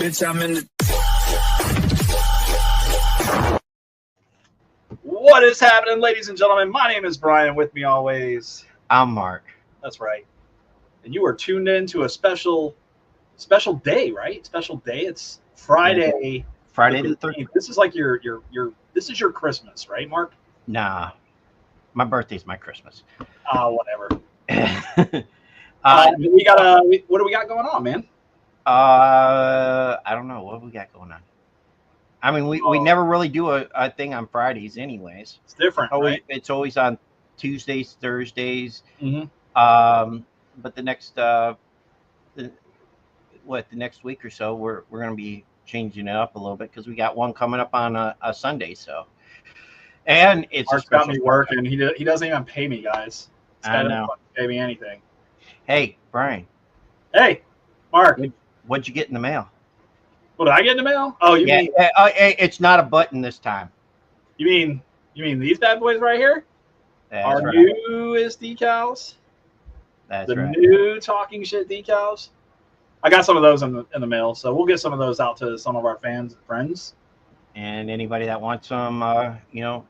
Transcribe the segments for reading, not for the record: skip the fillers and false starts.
bitch, I'm in the... What is happening, ladies and gentlemen? My name is Brian. With me always, I'm Mark. That's right. And you are tuned in to a special day, right? Special day. It's Friday. Friday the 13th. This is like this is your Christmas, right, Mark? Nah, my birthday's my Christmas. Whatever. What do we got going on, man? I don't know what we got going on. I mean, we never really do a thing on Fridays, anyways. It's different, right? It's always on Tuesdays, Thursdays. Mm-hmm. But the next next week or so, we're going to be changing it up a little bit because we got one coming up on a Sunday. So, and it's Mark's got me working. He doesn't even pay me, guys. I know. Pay me anything. Hey, Brian. Hey, Mark. What'd you get in the mail? What did I get in the mail? Oh, you mean it's not a button this time. You mean these bad boys right here? That's Our right. newest decals. That's the right. new talking shit decals. I got some of those in the mail, so we'll get some of those out to some of our fans and friends. And anybody that wants some,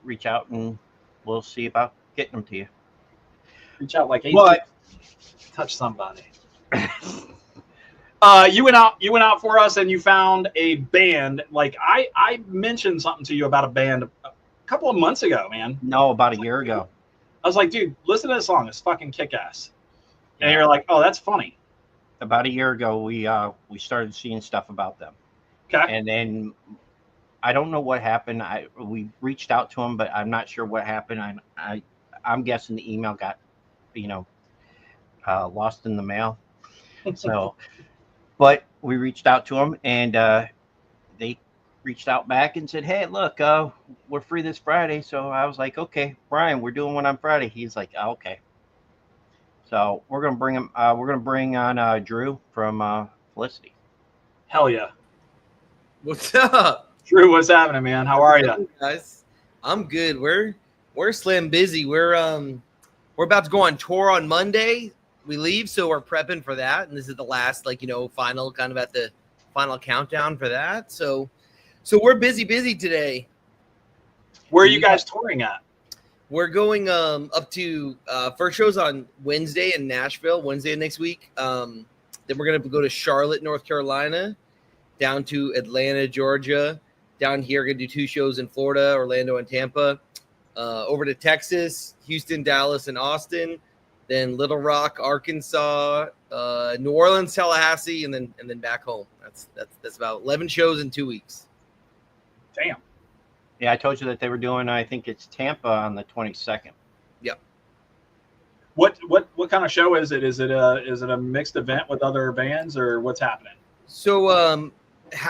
reach out and we'll see about getting them to you. Reach out like But touch somebody. You went out for us and you found a band. Like I mentioned something to you about a band a couple of months ago, man. No, about a year ago. I was like, dude, listen to this song. It's fucking kick-ass. And you're like, oh, that's funny. About a year ago, we started seeing stuff about them. Okay. And then I don't know what happened. We reached out to them, but I'm not sure what happened. I'm guessing the email got, lost in the mail. So, but we reached out to them, and they reached out back and said, "Hey, look, we're free this Friday." So I was like, "Okay, Brian, we're doing one on Friday." He's like, "Oh, okay." So we're gonna bring him. We're gonna bring on Drew from Felicity. Hell yeah. What's up, Drew? What's happening, man? How are you, guys? I'm good. We're slim busy. We're about to go on tour on Monday. We leave, so we're prepping for that, and this is the last, final kind of at the final countdown for that. So we're busy today. Where are you guys touring at? We're going up to first shows on Wednesday in Nashville, Wednesday next week. Then we're gonna go to Charlotte, North Carolina, down to Atlanta, Georgia. Down here, gonna do 2 shows in Florida, Orlando and Tampa. Over to Texas, Houston, Dallas, and Austin. Then Little Rock, Arkansas, New Orleans, Tallahassee, and then back home. That's about 11 shows in 2 weeks. Damn. Yeah, I told you that they were doing. I think it's Tampa on the 22nd. Yep. What kind of show is it? Is it a mixed event with other bands, or what's happening? So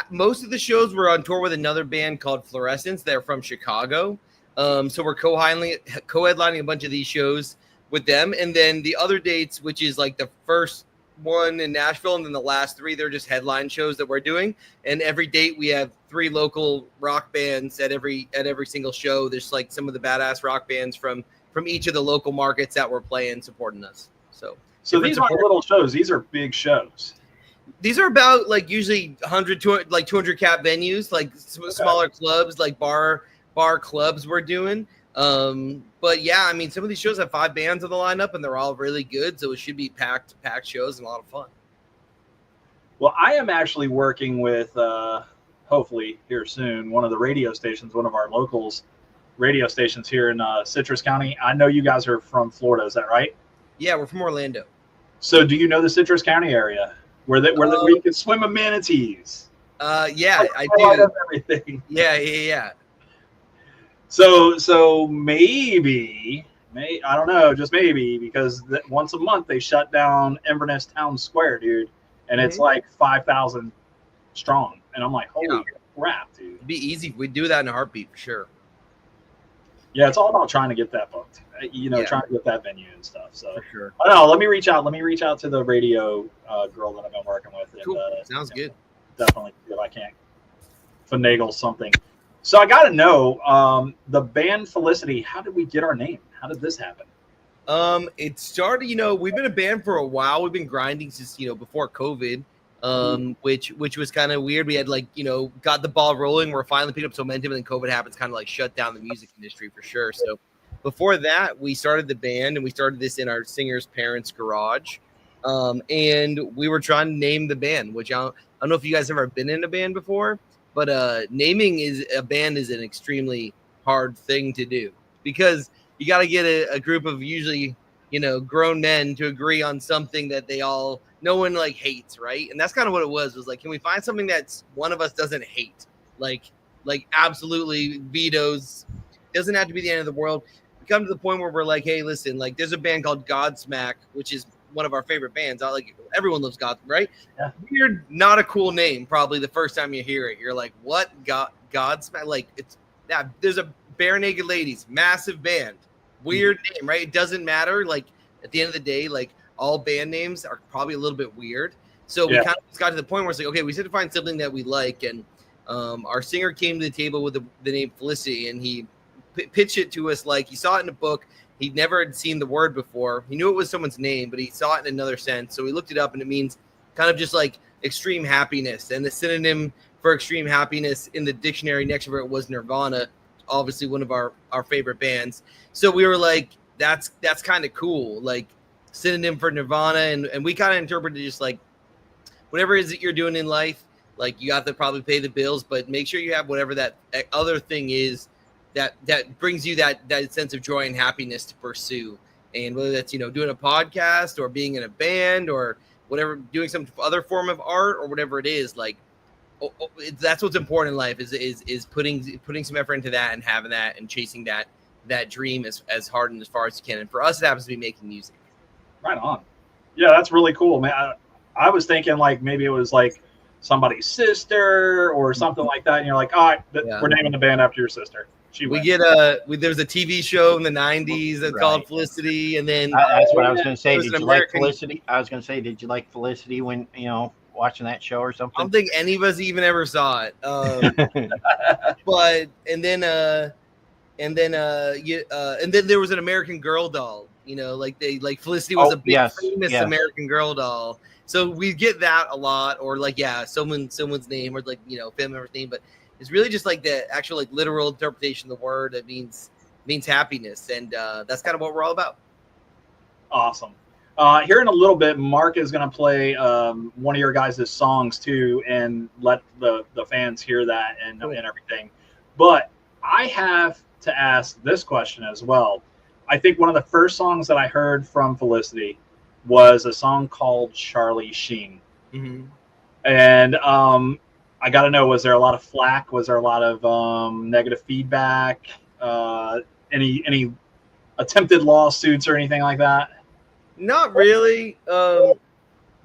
most of the shows were on tour with another band called Fluorescence. They're from Chicago. So we're co-headlining a bunch of these shows with them, and then the other dates, which is like the first one in Nashville, and then the last 3, they're just headline shows that we're doing. And every date we have 3 local rock bands at every single show. There's like some of the badass rock bands from each of the local markets that we're playing supporting us. So these aren't little shows; these are big shows. These are about like usually 100 to like 200 cap venues, like smaller clubs, like bar clubs we're doing. But yeah, I mean, some of these shows have 5 bands on the lineup, and they're all really good, so it should be packed shows and a lot of fun. Well, I am actually working with, hopefully here soon, one of the radio stations, one of our locals radio stations here in Citrus County. I know you guys are from Florida, is that right? Yeah, we're from Orlando. So do you know the Citrus County area where you can swim with manatees? Yeah, I do. Everything. Yeah. So maybe I don't know, just maybe, because once a month they shut down Inverness Town Square, dude, and it's like 5,000 strong, and I'm like, holy crap, dude! It'd be easy if we do that in a heartbeat for sure. Yeah, it's all about trying to get that booked, trying to get that venue and stuff. So for sure. I don't know. Let me reach out to the radio girl that I've been working with. And, cool. Sounds good. Definitely, if I can't finagle something. So I got to know, the band Felicity, how did we get our name? How did this happen? It started, we've been a band for a while. We've been grinding since, before COVID. which was kind of weird. We had got the ball rolling. We're finally picking up some momentum, and then COVID happens, kind of like shut down the music industry for sure. So before that, we started the band, and we started this in our singer's parents' garage. And we were trying to name the band, which I don't know if you guys have ever been in a band before, but naming a band is an extremely hard thing to do, because you got to get a group of usually, grown men to agree on something that no one like hates, right? And that's kind of what it was like, can we find something that's one of us doesn't hate, like absolutely vetoes? Doesn't have to be the end of the world. We come to the point where we're like, hey, listen, like there's a band called Godsmack, which is one of our favorite bands. Everyone loves Godsmack, right? Yeah. Weird, not a cool name. Probably the first time you hear it, you're like, what? Godsmack? Like it's that. There's a Bare Naked Ladies, massive band. Weird name, right? It doesn't matter. Like at the end of the day, like all band names are probably a little bit weird. So we kind of got to the point where it's like, okay, we need to find something that we like. And our singer came to the table with the name Felicity, and he pitched it to us like he saw it in a book. He never had seen the word before. He knew it was someone's name, but he saw it in another sense. So we looked it up, and it means kind of just like extreme happiness. And the synonym for extreme happiness in the dictionary next to it was Nirvana, obviously one of our favorite bands. So we were like, that's kind of cool, like synonym for Nirvana. And we kind of interpreted just like whatever it is that you're doing in life, like you have to probably pay the bills, but make sure you have whatever that other thing is that brings you that sense of joy and happiness to pursue. And whether that's, doing a podcast or being in a band or whatever, doing some other form of art or whatever it is, like that's what's important in life is putting some effort into that and having that and chasing that dream as hard and as far as you can. And for us, it happens to be making music. Right on. Yeah, that's really cool, man. I was thinking like maybe it was like somebody's sister or something like that, and you're like, all right, we're naming the band after your sister. There's a TV show in the 90s that's called Felicity, and then that's what I was going to say. Did you like Felicity? I was going to say, did you like Felicity when watching that show or something? I don't think any of us even ever saw it. But and then there was an American Girl doll. Felicity was a big famous American Girl doll. So we get that a lot, or someone's name, or family member's name, but it's really just like the actual literal interpretation of the word that means happiness, and that's kind of what we're all about. Awesome. Here in a little bit, Mark is going to play one of your guys' songs too, and let the fans hear that and everything. But I have to ask this question as well. I think one of the first songs that I heard from Felicity was a song called Charlie Sheen. Mm-hmm. And I got to know, was there a lot of flack? Was there a lot of negative feedback? Any attempted lawsuits or anything like that? Not really.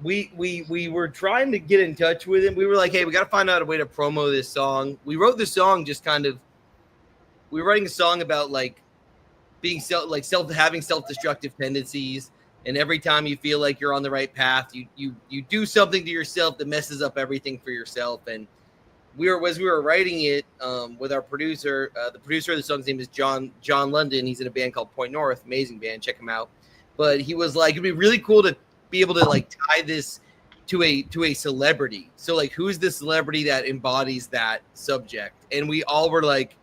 We were trying to get in touch with him. We were like, hey, we got to find out a way to promo this song. We wrote the song we were writing a song about being having self-destructive tendencies. And every time you feel like you're on the right path, you do something to yourself that messes up everything for yourself. And as we were writing it with our producer, the producer of the song's name is John London. He's in a band called Point North, amazing band, check him out. But he was like, it'd be really cool to be able to tie this to a celebrity. So who's the celebrity that embodies that subject? And we all were like,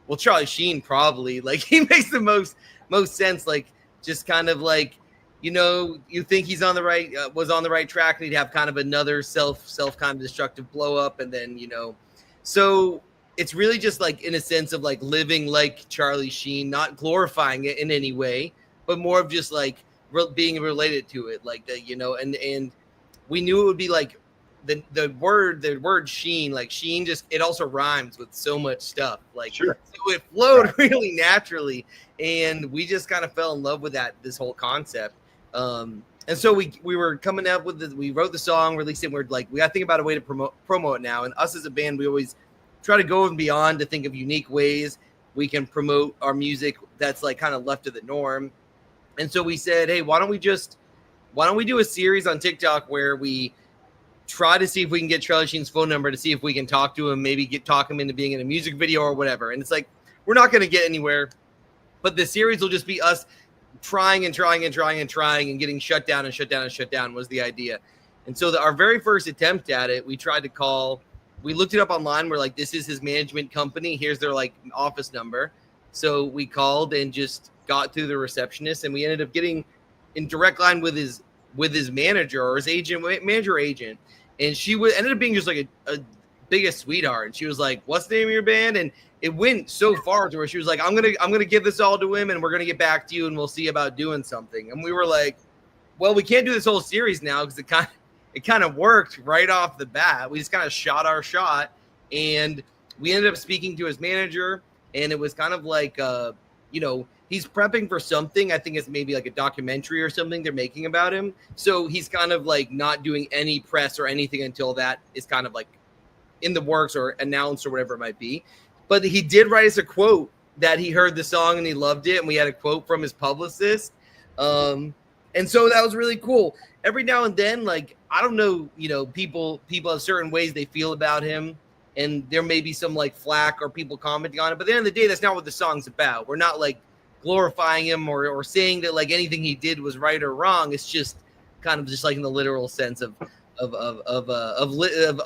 well, Charlie Sheen probably. He makes the most sense. Just kind of you think he's on the right was on the right track, and he'd have kind of another self kind of destructive blow up, and then so it's really just in a sense of living like Charlie Sheen, not glorifying it in any way, but more of just being related to it, and we knew it would be the word Sheen, Sheen, just it also rhymes with so much stuff, sure. So it flowed really naturally, and we just kind of fell in love with this whole concept. And so we were coming up with we wrote the song, released it. We're we got to think about a way to promote it now. And us as a band, we always try to go and beyond to think of unique ways we can promote our music that's kind of left to the norm. And so we said, hey, why don't we do a series on TikTok where we try to see if we can get Charlie Sheen's phone number to see if we can talk to him, maybe talk him into being in a music video or whatever. And it's we're not going to get anywhere, but the series will just be us trying and getting shut down was the idea. And so our very first attempt at it, we tried to call. We looked it up online. We're like, this is his management company. Here's their like office number. So we called and just got through the receptionist, and we ended up getting in direct line with his manager or his agent, manager agent. And she ended up being just like a biggest sweetheart. And she was like, "What's the name of your band?" And it went so far to where she was like, I'm gonna give this all to him, and we're gonna get back to you, and we'll see about doing something. And we were like, well, we can't do this whole series now because it kind of worked right off the bat. We just kind of shot our shot, and we ended up speaking to his manager, and it was kind of like, he's prepping for something. I think it's maybe like a documentary or something they're making about him. So he's kind of like not doing any press or anything until that is kind of like in the works or announced or whatever it might be. But he did write us a quote that he heard the song and he loved it. And we had a quote from his publicist. And so that was really cool. Every now and then, like, I don't know, people have certain ways they feel about him, and there may be some like flack or people commenting on it. But at the end of the day, that's not what the song's about. We're not like glorifying him or saying that like anything he did was right or wrong. It's just kind of just like in the literal sense of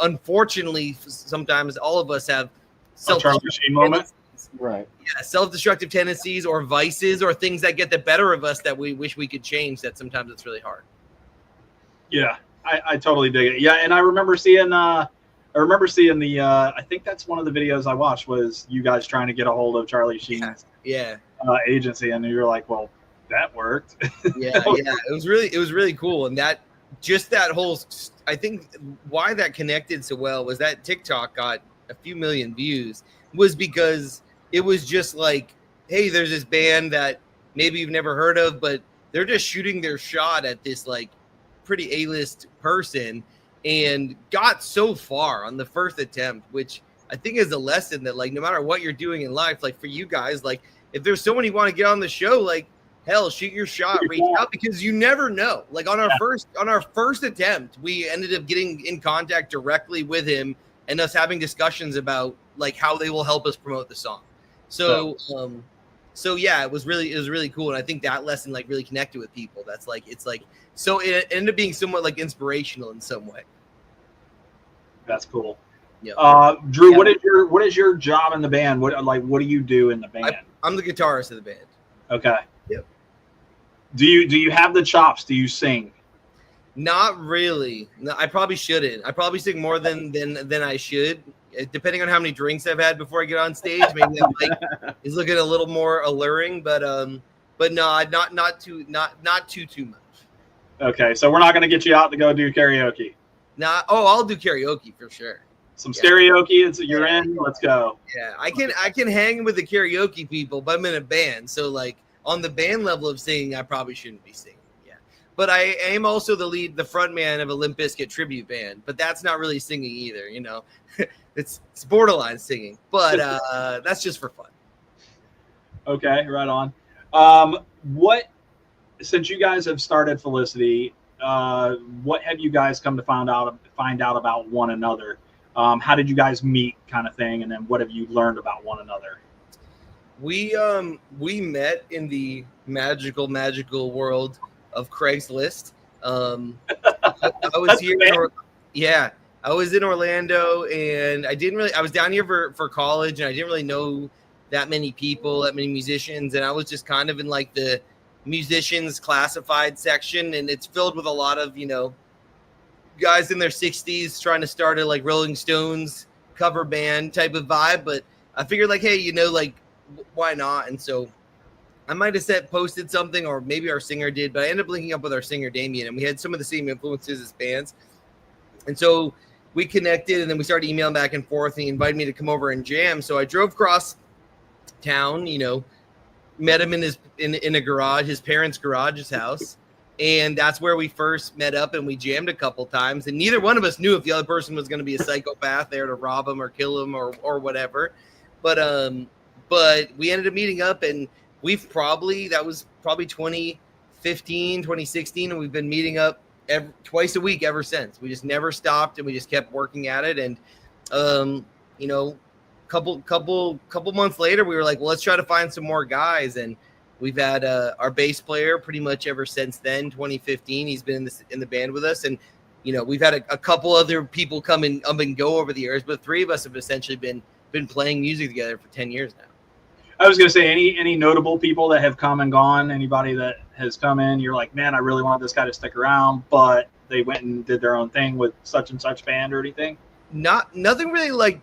unfortunately, sometimes all of us have self-destructive tendencies or vices or things that get the better of us that we wish we could change. That sometimes it's really hard. Yeah, I totally dig it. Yeah, and I remember seeing the I think that's one of the videos I watched was you guys trying to get a hold of Charlie Sheen's agency, and you were like, well, that worked. yeah, it was really cool. And that whole, I think why that connected so well was that TikTok got a few million views was because it was just like, hey, there's this band that maybe you've never heard of, but they're just shooting their shot at this like pretty A-list person, and got so far on the first attempt, which I think is a lesson that like no matter what you're doing in life, like for you guys, like if there's someone you want to get on the show, like hell, shoot your shot, reach out, because you never know. Like on our first attempt, we ended up getting in contact directly with him and us having discussions about like how they will help us promote the song. So yeah, it was really cool. And I think that lesson like really connected with people. That's like, it's like, so it ended up being somewhat like inspirational in some way. That's cool. Yeah. Drew, yeah. What is your job in the band? What do you do in the band? I'm the guitarist of the band. Okay. Yep. Do you have the chops? Do you sing? Not really. No, I probably shouldn't. I probably sing more than I should. Depending on how many drinks I've had before I get on stage, maybe that mic is looking a little more alluring. But no, not too much. Okay, so we're not going to get you out to go do karaoke. I'll do karaoke for sure. Some karaoke. You're in. Let's go. Yeah, I can hang with the karaoke people, but I'm in a band, so like on the band level of singing, I probably shouldn't be singing. Yeah, but I am also the front man of a Limp Bizkit tribute band, but that's not really singing either. It's borderline singing, but that's just for fun. Okay, right on. Since you guys have started Felicity, what have you guys come to find out about one another? How did you guys meet, kind of thing, and then what have you learned about one another? We met in the magical world of Craigslist. I was here. I was in Orlando, and I was down here for college, and I didn't really know that many people, that many musicians, and I was just kind of in like the musicians classified section, and it's filled with a lot of guys in their 60s trying to start a like Rolling Stones cover band type of vibe. But I figured like, hey, like why not? And so I might have posted something, or maybe our singer did, but I ended up linking up with our singer Damien, and we had some of the same influences as bands. And so we connected, and then we started emailing back and forth, and he invited me to come over and jam. So I drove across town, met him in a garage, his parents' garage, his house. And that's where we first met up, and we jammed a couple times. And neither one of us knew if the other person was going to be a psychopath there to rob him or kill him or whatever. But we ended up meeting up, and that was probably 2015, 2016. And we've been meeting up twice a week ever since. We just never stopped, and we just kept working at it. And, couple months later, we were like, well, let's try to find some more guys. And we've had our bass player pretty much ever since then, 2015. He's been in the band with us, and we've had a couple other people come and go over the years, but 3 of us have essentially been playing music together for 10 years now. I was going to say, any notable people that have come and gone, anybody that has come in, you're like, man, I really want this guy to stick around, but they went and did their own thing with such and such band or anything? Nothing really like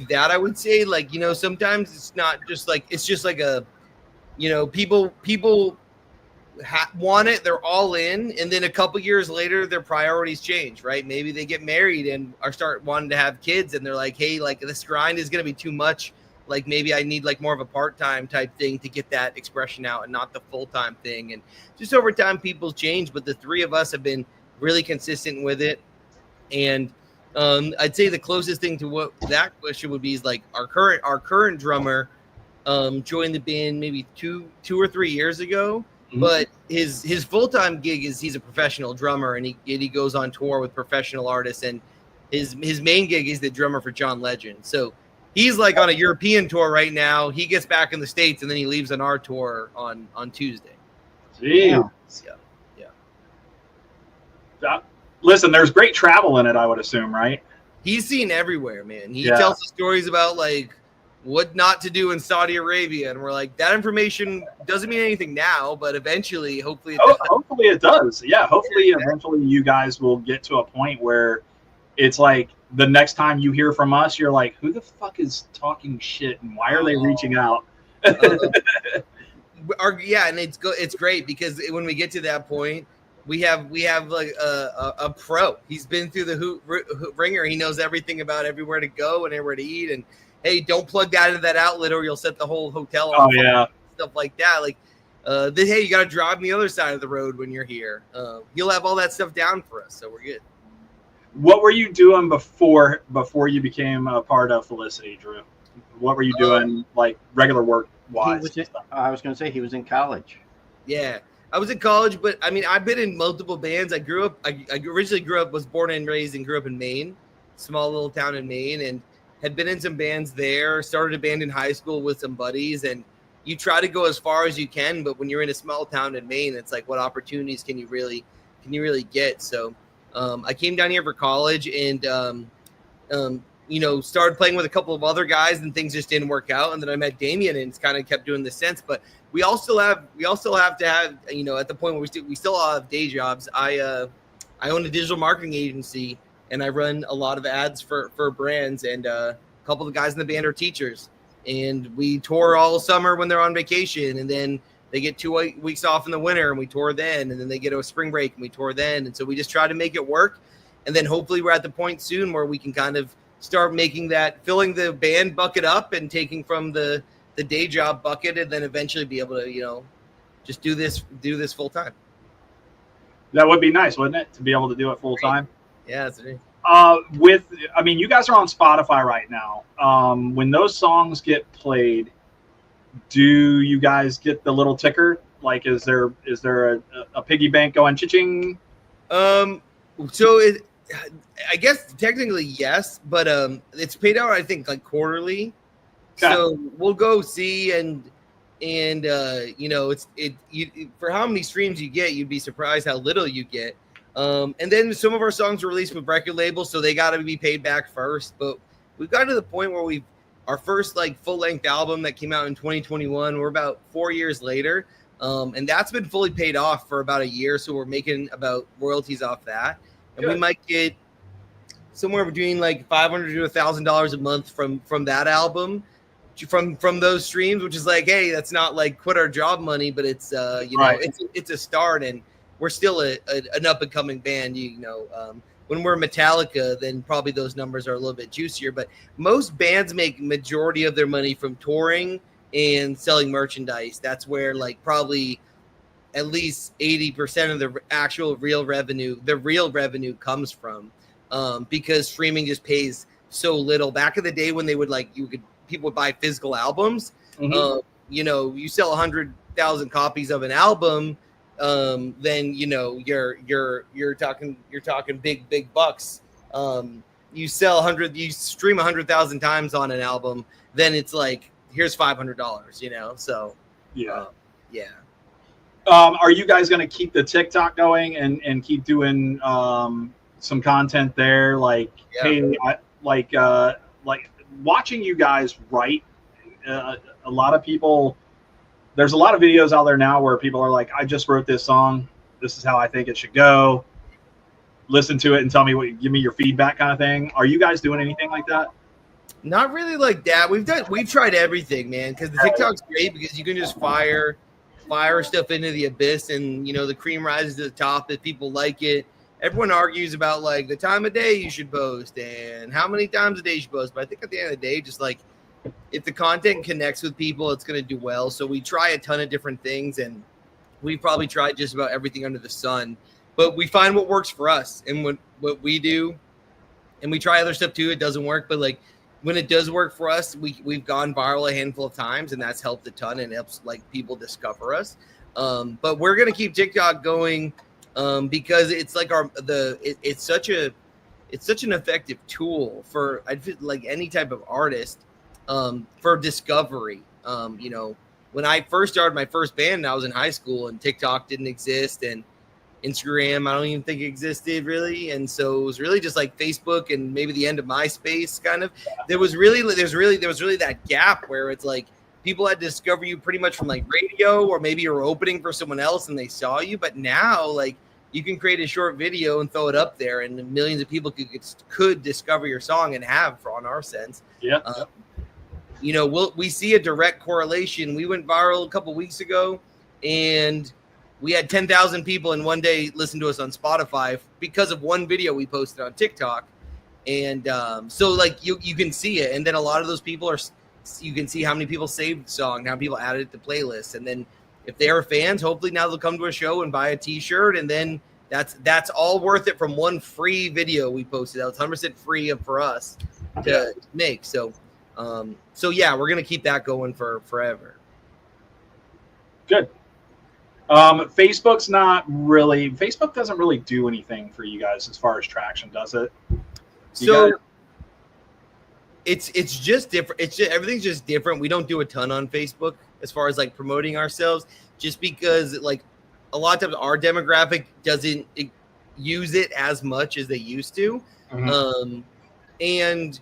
that, I would say. Like, sometimes it's not just like, it's just like a, people want it, they're all in, and then a couple years later their priorities change, right? Maybe they get married and start wanting to have kids, and they're like, hey, like this grind is going to be too much. Like maybe I need like more of a part-time type thing to get that expression out and not the full-time thing. And just over time, people change, but the 3 of us have been really consistent with it. And I'd say the closest thing to what that question would be is like our current drummer joined the band maybe two or 3 years ago. Mm-hmm. But his full-time gig is he's a professional drummer, and he goes on tour with professional artists, and his main gig is the drummer for John Legend. So he's like on a European tour right now. He gets back in the States, and then he leaves on our tour on Tuesday. Jeez. Yeah. Listen, there's great travel in it, I would assume, right? He's seen everywhere, man. He tells us stories about like what not to do in Saudi Arabia, and we're like, that information doesn't mean anything now, but eventually, hopefully, hopefully it does. Yeah, hopefully, eventually, you guys will get to a point where it's like the next time you hear from us, you're like, who the fuck is talking shit, and why are they reaching out? And it's great because when we get to that point, we have like a pro. He's been through the hoop ringer. He knows everything about everywhere to go and everywhere to eat. And hey, don't plug that into that outlet or you'll set the whole hotel on fire. Stuff like that. Like, hey, you got to drive on the other side of the road when you're here. He'll have all that stuff down for us, so we're good. What were you doing before you became a part of Felicity, Drew? What were you doing, like regular work wise? I was going to say he was in college. Yeah, I was in college, but I mean, I've been in multiple bands. I originally was born and raised and grew up in Maine, small little town in Maine, and had been in some bands there. Started a band in high school with some buddies, and you try to go as far as you can. But when you're in a small town in Maine, it's like, what opportunities can you really get? So. I came down here for college and, started playing with a couple of other guys and things just didn't work out. And then I met Damien and it's kind of kept doing this since, but we also have to have, at the point where we still all have day jobs. I own a digital marketing agency and I run a lot of ads for brands, and a couple of the guys in the band are teachers, and we tour all summer when they're on vacation, and then they get 2 weeks off in the winter and we tour then, and then they get a spring break and we tour then. And so we just try to make it work. And then hopefully we're at the point soon where we can kind of start filling the band bucket up and taking from the day job bucket, and then eventually be able to, just do this full time. That would be nice, wouldn't it? To be able to do it full time. Yeah. That's it. You guys are on Spotify right now. When those songs get played, do you guys get the little ticker? Like, is there a piggy bank going cha-ching? I guess technically yes, but it's paid out, I think, like quarterly. Okay. So we'll go see and for how many streams you get, you'd be surprised how little you get. And then some of our songs were released with record labels, so they got to be paid back first. But we've gotten to the point where our first like full-length album that came out in 2021, we're about 4 years later. And that's been fully paid off for about a year. So we're making about royalties off that. And we might get somewhere between like $500 to $1,000 a month from that album, from those streams, which is like, hey, that's not like quit our job money, but it's, it's a start, and we're still an up and coming band, when we're Metallica, then probably those numbers are a little bit juicier. But most bands make majority of their money from touring and selling merchandise. That's where like probably at least 80% of the actual real revenue comes from, because streaming just pays so little. Back in the day when they would people would buy physical albums, you sell 100,000 copies of an album. Then you're talking big bucks. You stream 100,000 times on an album, then it's like, here's $500, so yeah. Are you guys going to keep the TikTok going and keep doing some content there. Like, hey, like watching you guys write. A lot of people. There's a lot of videos out there now where people are like, I just wrote this song. This is how I think it should go. Listen to it and tell me give me your feedback kind of thing. Are you guys doing anything like that? Not really like that. We've tried everything, man, because the TikTok's great because you can just fire stuff into the abyss and, you know, the cream rises to the top if people like it. Everyone argues about like the time of day you should post and how many times a day you should post. But I think at the end of the day, just like if the content connects with people, it's going to do well. So we try a ton of different things, and we probably tried just about everything under the sun. But we find what works for us and what we do, and we try other stuff too. It doesn't work, but like when it does work for us, we've gone viral a handful of times, and that's helped a ton and helps like people discover us. But we're going to keep TikTok going because it's like it's such an effective tool for like any type of artist. For discovery. You know, when I first started my first band, I was in high school and TikTok didn't exist and Instagram, I don't even think existed really. And so it was really just like Facebook and maybe the end of MySpace kind of. There was really that gap where it's like people had to discover you pretty much from like radio, or maybe you were opening for someone else and they saw you. But now like you can create a short video and throw it up there and millions of people could discover your song and have on our sense. Yeah. You know, we see a direct correlation. We went viral a couple weeks ago, and we had 10,000 people in one day listen to us on Spotify because of one video we posted on TikTok. And so, like, you can see it. And then a lot of those people you can see how many people saved the song, how many people added it to playlists. And then if they are fans, hopefully now they'll come to a show and buy a T-shirt. And then that's all worth it from one free video we posted. That was 100% free for us to make. So yeah, we're gonna keep that going for forever. Good. Facebook doesn't really do anything for you guys as far as traction, does it? It's just different. Everything's just different. We don't do a ton on Facebook as far as like promoting ourselves, just because like a lot of times our demographic doesn't use it as much as they used to. Mm-hmm. And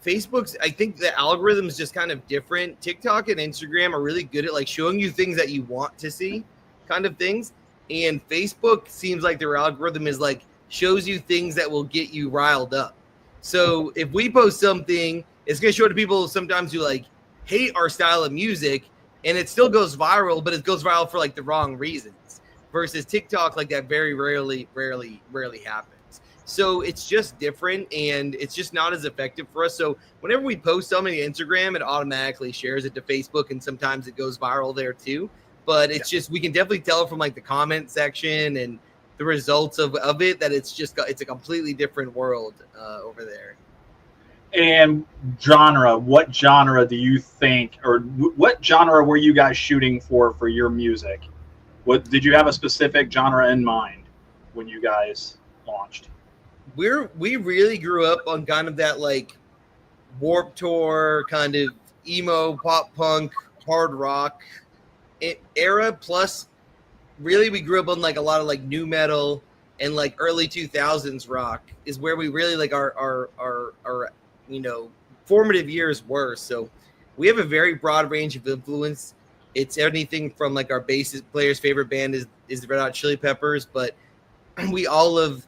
Facebook's, I think the algorithm is just kind of different. TikTok and Instagram are really good at like showing you things that you want to see, kind of things. And Facebook seems like their algorithm is like shows you things that will get you riled up. So if we post something, it's going to show to people sometimes who like hate our style of music, and it still goes viral, but it goes viral for like the wrong reasons. Versus TikTok, like that very rarely happens. So it's just different, and it's just not as effective for us. So whenever we post something to Instagram, it automatically shares it to Facebook, and sometimes it goes viral there too. But it's just, we can definitely tell from like the comment section and the results of it that it's a completely different world over there. And genre, what genre do you think, or what genre were you guys shooting for your music? What did you have a specific genre in mind when you guys launched? We really grew up on kind of that like Warped Tour kind of emo pop punk hard rock era, plus really we grew up on like a lot of like new metal and like early 2000s rock is where we really like our you know formative years were. So we have a very broad range of influence. It's anything from like our bass player's favorite band is the Red Hot Chili Peppers, but we all have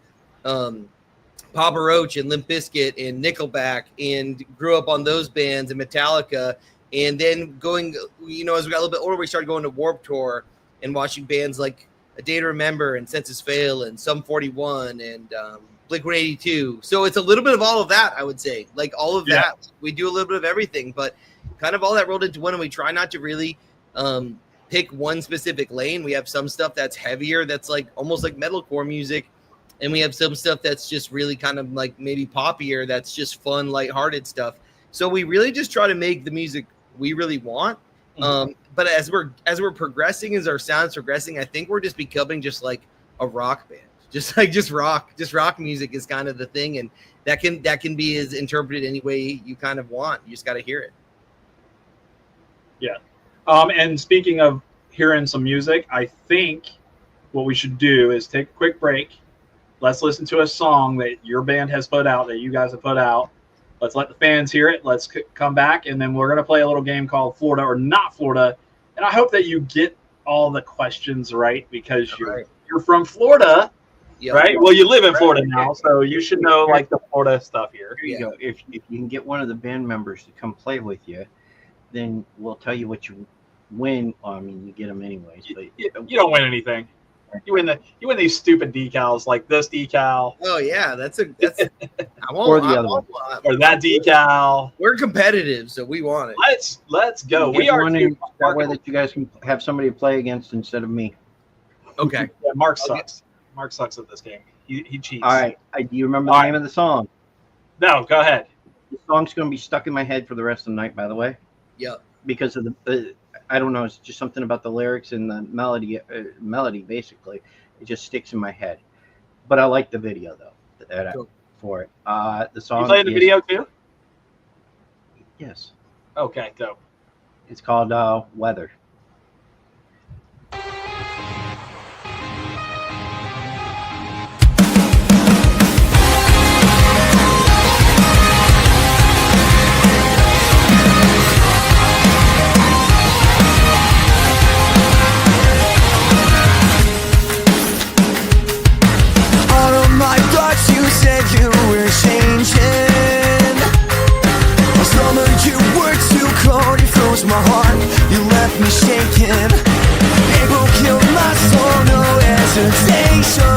Papa Roach and Limp Bizkit and Nickelback, and grew up on those bands and Metallica. And then going, you know, as we got a little bit older, we started going to Warped Tour and watching bands like A Day to Remember and Census Fail and Sum 41 and Blink-182. So it's a little bit of all of that, I would say. Like all of that. We do a little bit of everything, but kind of all that rolled into one, and we try not to really pick one specific lane. We have some stuff that's heavier, that's like almost like metalcore music. And we have some stuff that's just really kind of like maybe poppier, that's just fun, lighthearted stuff. So we really just try to make the music we really want. But as we're progressing, as our sound's progressing, I think we're just becoming just like a rock band. Just rock music is kind of the thing. And that can be as interpreted any way you kind of want. You just got to hear it. Yeah. And speaking of hearing some music, I think what we should do is take a quick break. Let's listen to a song that your band has put out, that you guys have put out. Let's let the fans hear it. Let's come back, and then we're going to play a little game called Florida or Not Florida. And I hope that you get all the questions right, because you're from Florida, right? Well, you live in Florida now, so you should know like the Florida stuff here. Here you go. If you can get one of the band members to come play with you, then we'll tell you what you win. Well, I mean, you get them anyways. But you don't win anything. You win these stupid decals like this decal. Oh yeah, that's or the other one, or that decal. We're competitive, so we want it. Let's go. We are that way that you guys can have somebody to play against instead of me. Okay. Yeah, Mark sucks. Mark sucks at this game. He cheats. All right. Do you remember the name of the song? No, go ahead. The song's going to be stuck in my head for the rest of the night, by the way. Yep. Because of the I don't know, it's just something about the lyrics and the melody, basically. It just sticks in my head. But I like the video, though, for it. The song. You playing the video, too? Yes. Okay, dope. It's called Weather. You were changing. Last summer you were too cold. You froze my heart. You left me shaking. April killed my soul. No hesitation.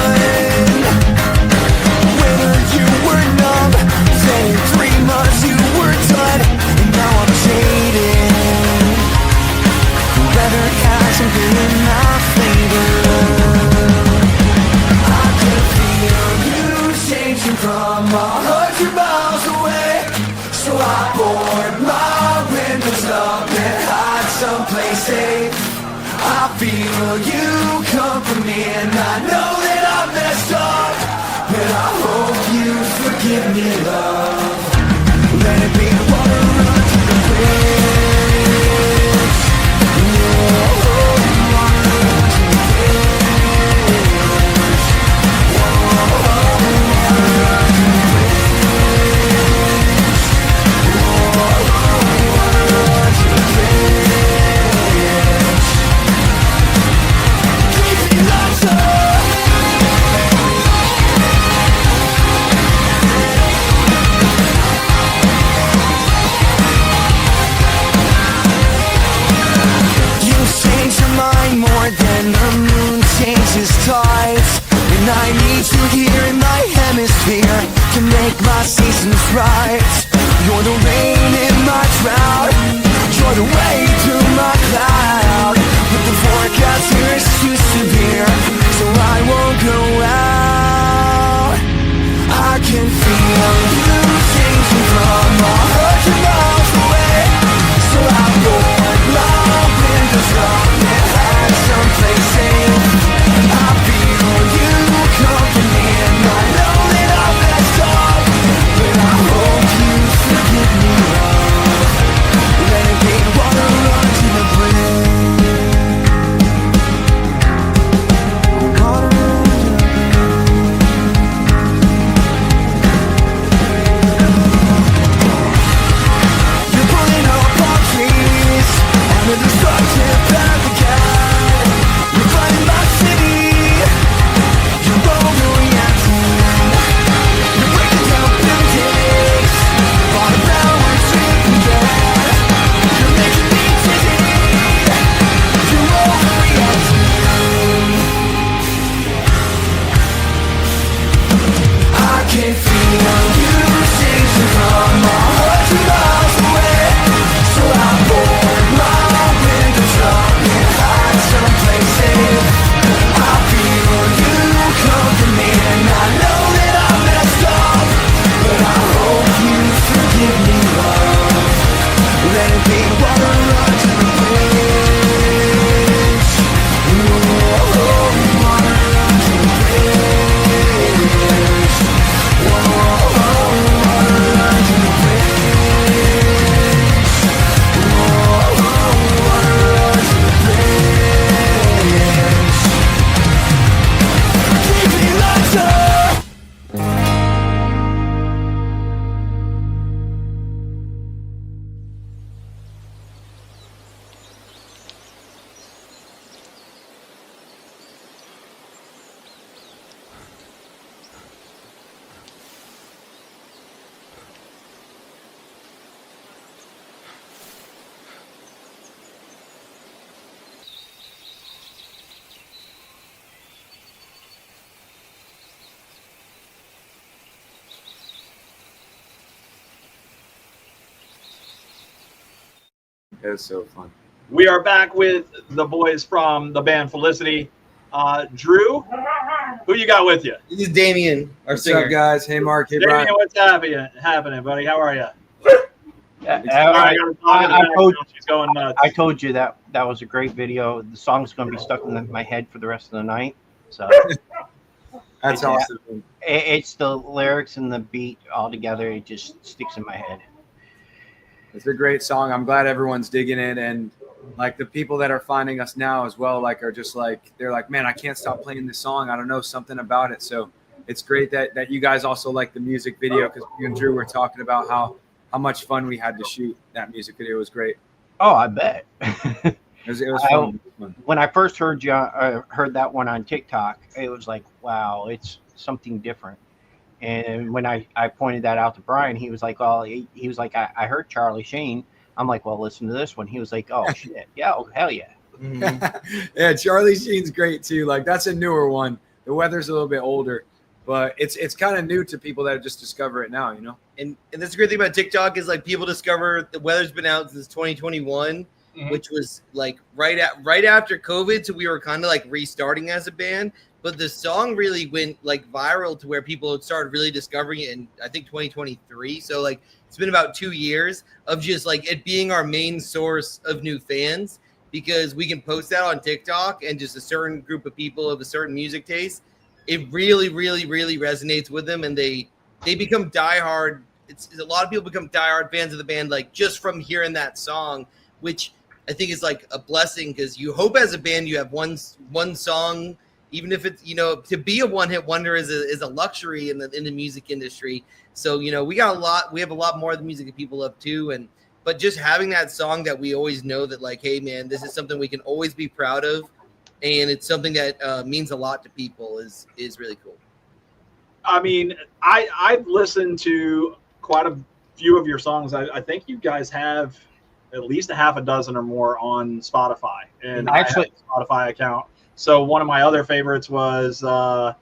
Winter you were numb. Then in 3 months you were done. And now I'm jaded. The weather hasn't been in my favor. From 100 miles away, so I board my windows up and hide someplace safe. I feel you come for me, and I know that I messed up, but I hope you forgive me, love. Let it be water run to the bridge. And I need you here in my hemisphere to make my seasons right. You're the rain in my drought. You're the way to my cloud. But the forecast here is too severe, so I won't go out. I can feel you changing from 100 miles away, so I board my windows up and hide someplace safe. I feel you come for me, and I know that I messed up, but I hope you forgive me, love. Let it be water run to the bridge. Water run to the bridge. It was so fun. We are back with the boys from the band Felicity. Drew, who you got with you? This is Damien, our What's singer. up, guys? Hey, Mark. Hey, Damien, Brian. what's happening, buddy? How are you? I, She's going nuts. I told you that was a great video. The song's going to be stuck in my head for the rest of the night. So That's awesome. it's the lyrics and the beat all together. It just sticks in my head. It's a great song. I'm glad everyone's digging it, and like the people that are finding us now as well, like are just like they're like, man, I can't stop playing this song. I don't know, something about it. So it's great that you guys also like the music video, because you and Drew were talking about how much fun we had to shoot that music video. It was great. Oh, I bet. It was fun. When I first heard heard that one on TikTok, it was like, wow, it's something different. And when I pointed that out to Brian, he was like, "Oh, he was like, I heard Charlie Sheen." I'm like, "Well, listen to this one." He was like, "Oh shit, yeah, oh, hell yeah." Mm-hmm. Yeah, Charlie Sheen's great too. Like that's a newer one. The Weather's a little bit older, but it's kind of new to people that just discover it now. You know. And that's the great thing about TikTok is like people discover The Weather's been out since 2021, which was like right after COVID. So we were kind of like restarting as a band. But the song really went like viral to where people started really discovering it in, I think, 2023. So like it's been about 2 years of just like it being our main source of new fans, because we can post that on TikTok and just a certain group of people of a certain music taste. It really, really, really resonates with them, and they become diehard. It's a lot of people become diehard fans of the band like just from hearing that song, which I think is like a blessing, because you hope as a band you have one song. Even if it's, to be a one-hit wonder is a luxury in the music industry. So, we have a lot more of the music that people love too. But just having that song that we always know that like, hey man, this is something we can always be proud of. And it's something that means a lot to people is really cool. I mean, I've listened to quite a few of your songs. I think you guys have at least a half a dozen or more on Spotify, and Actually, I have a Spotify account. So one of my other favorites was how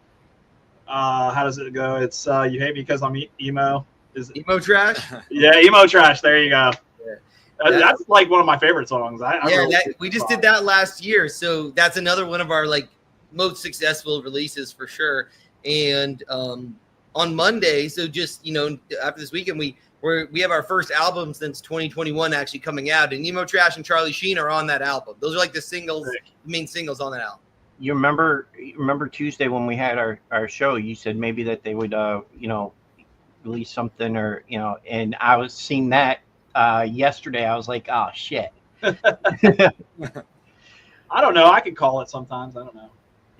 does it go? It's You Hate Me Because I'm Emo. Is it? Emo Trash? Yeah, Emo Trash. There you go. Yeah. That's like one of my favorite songs. We just did that last year, so that's another one of our like most successful releases for sure. And on Monday, so just after this weekend, we have our first album since 2021 actually coming out, and Emo Trash and Charlie Sheen are on that album. Those are like the main singles on that album. You remember Tuesday when we had our show, you said maybe that they would release something, or and I was seeing that yesterday. I was like, oh shit. I don't know. I could call it sometimes. I don't know.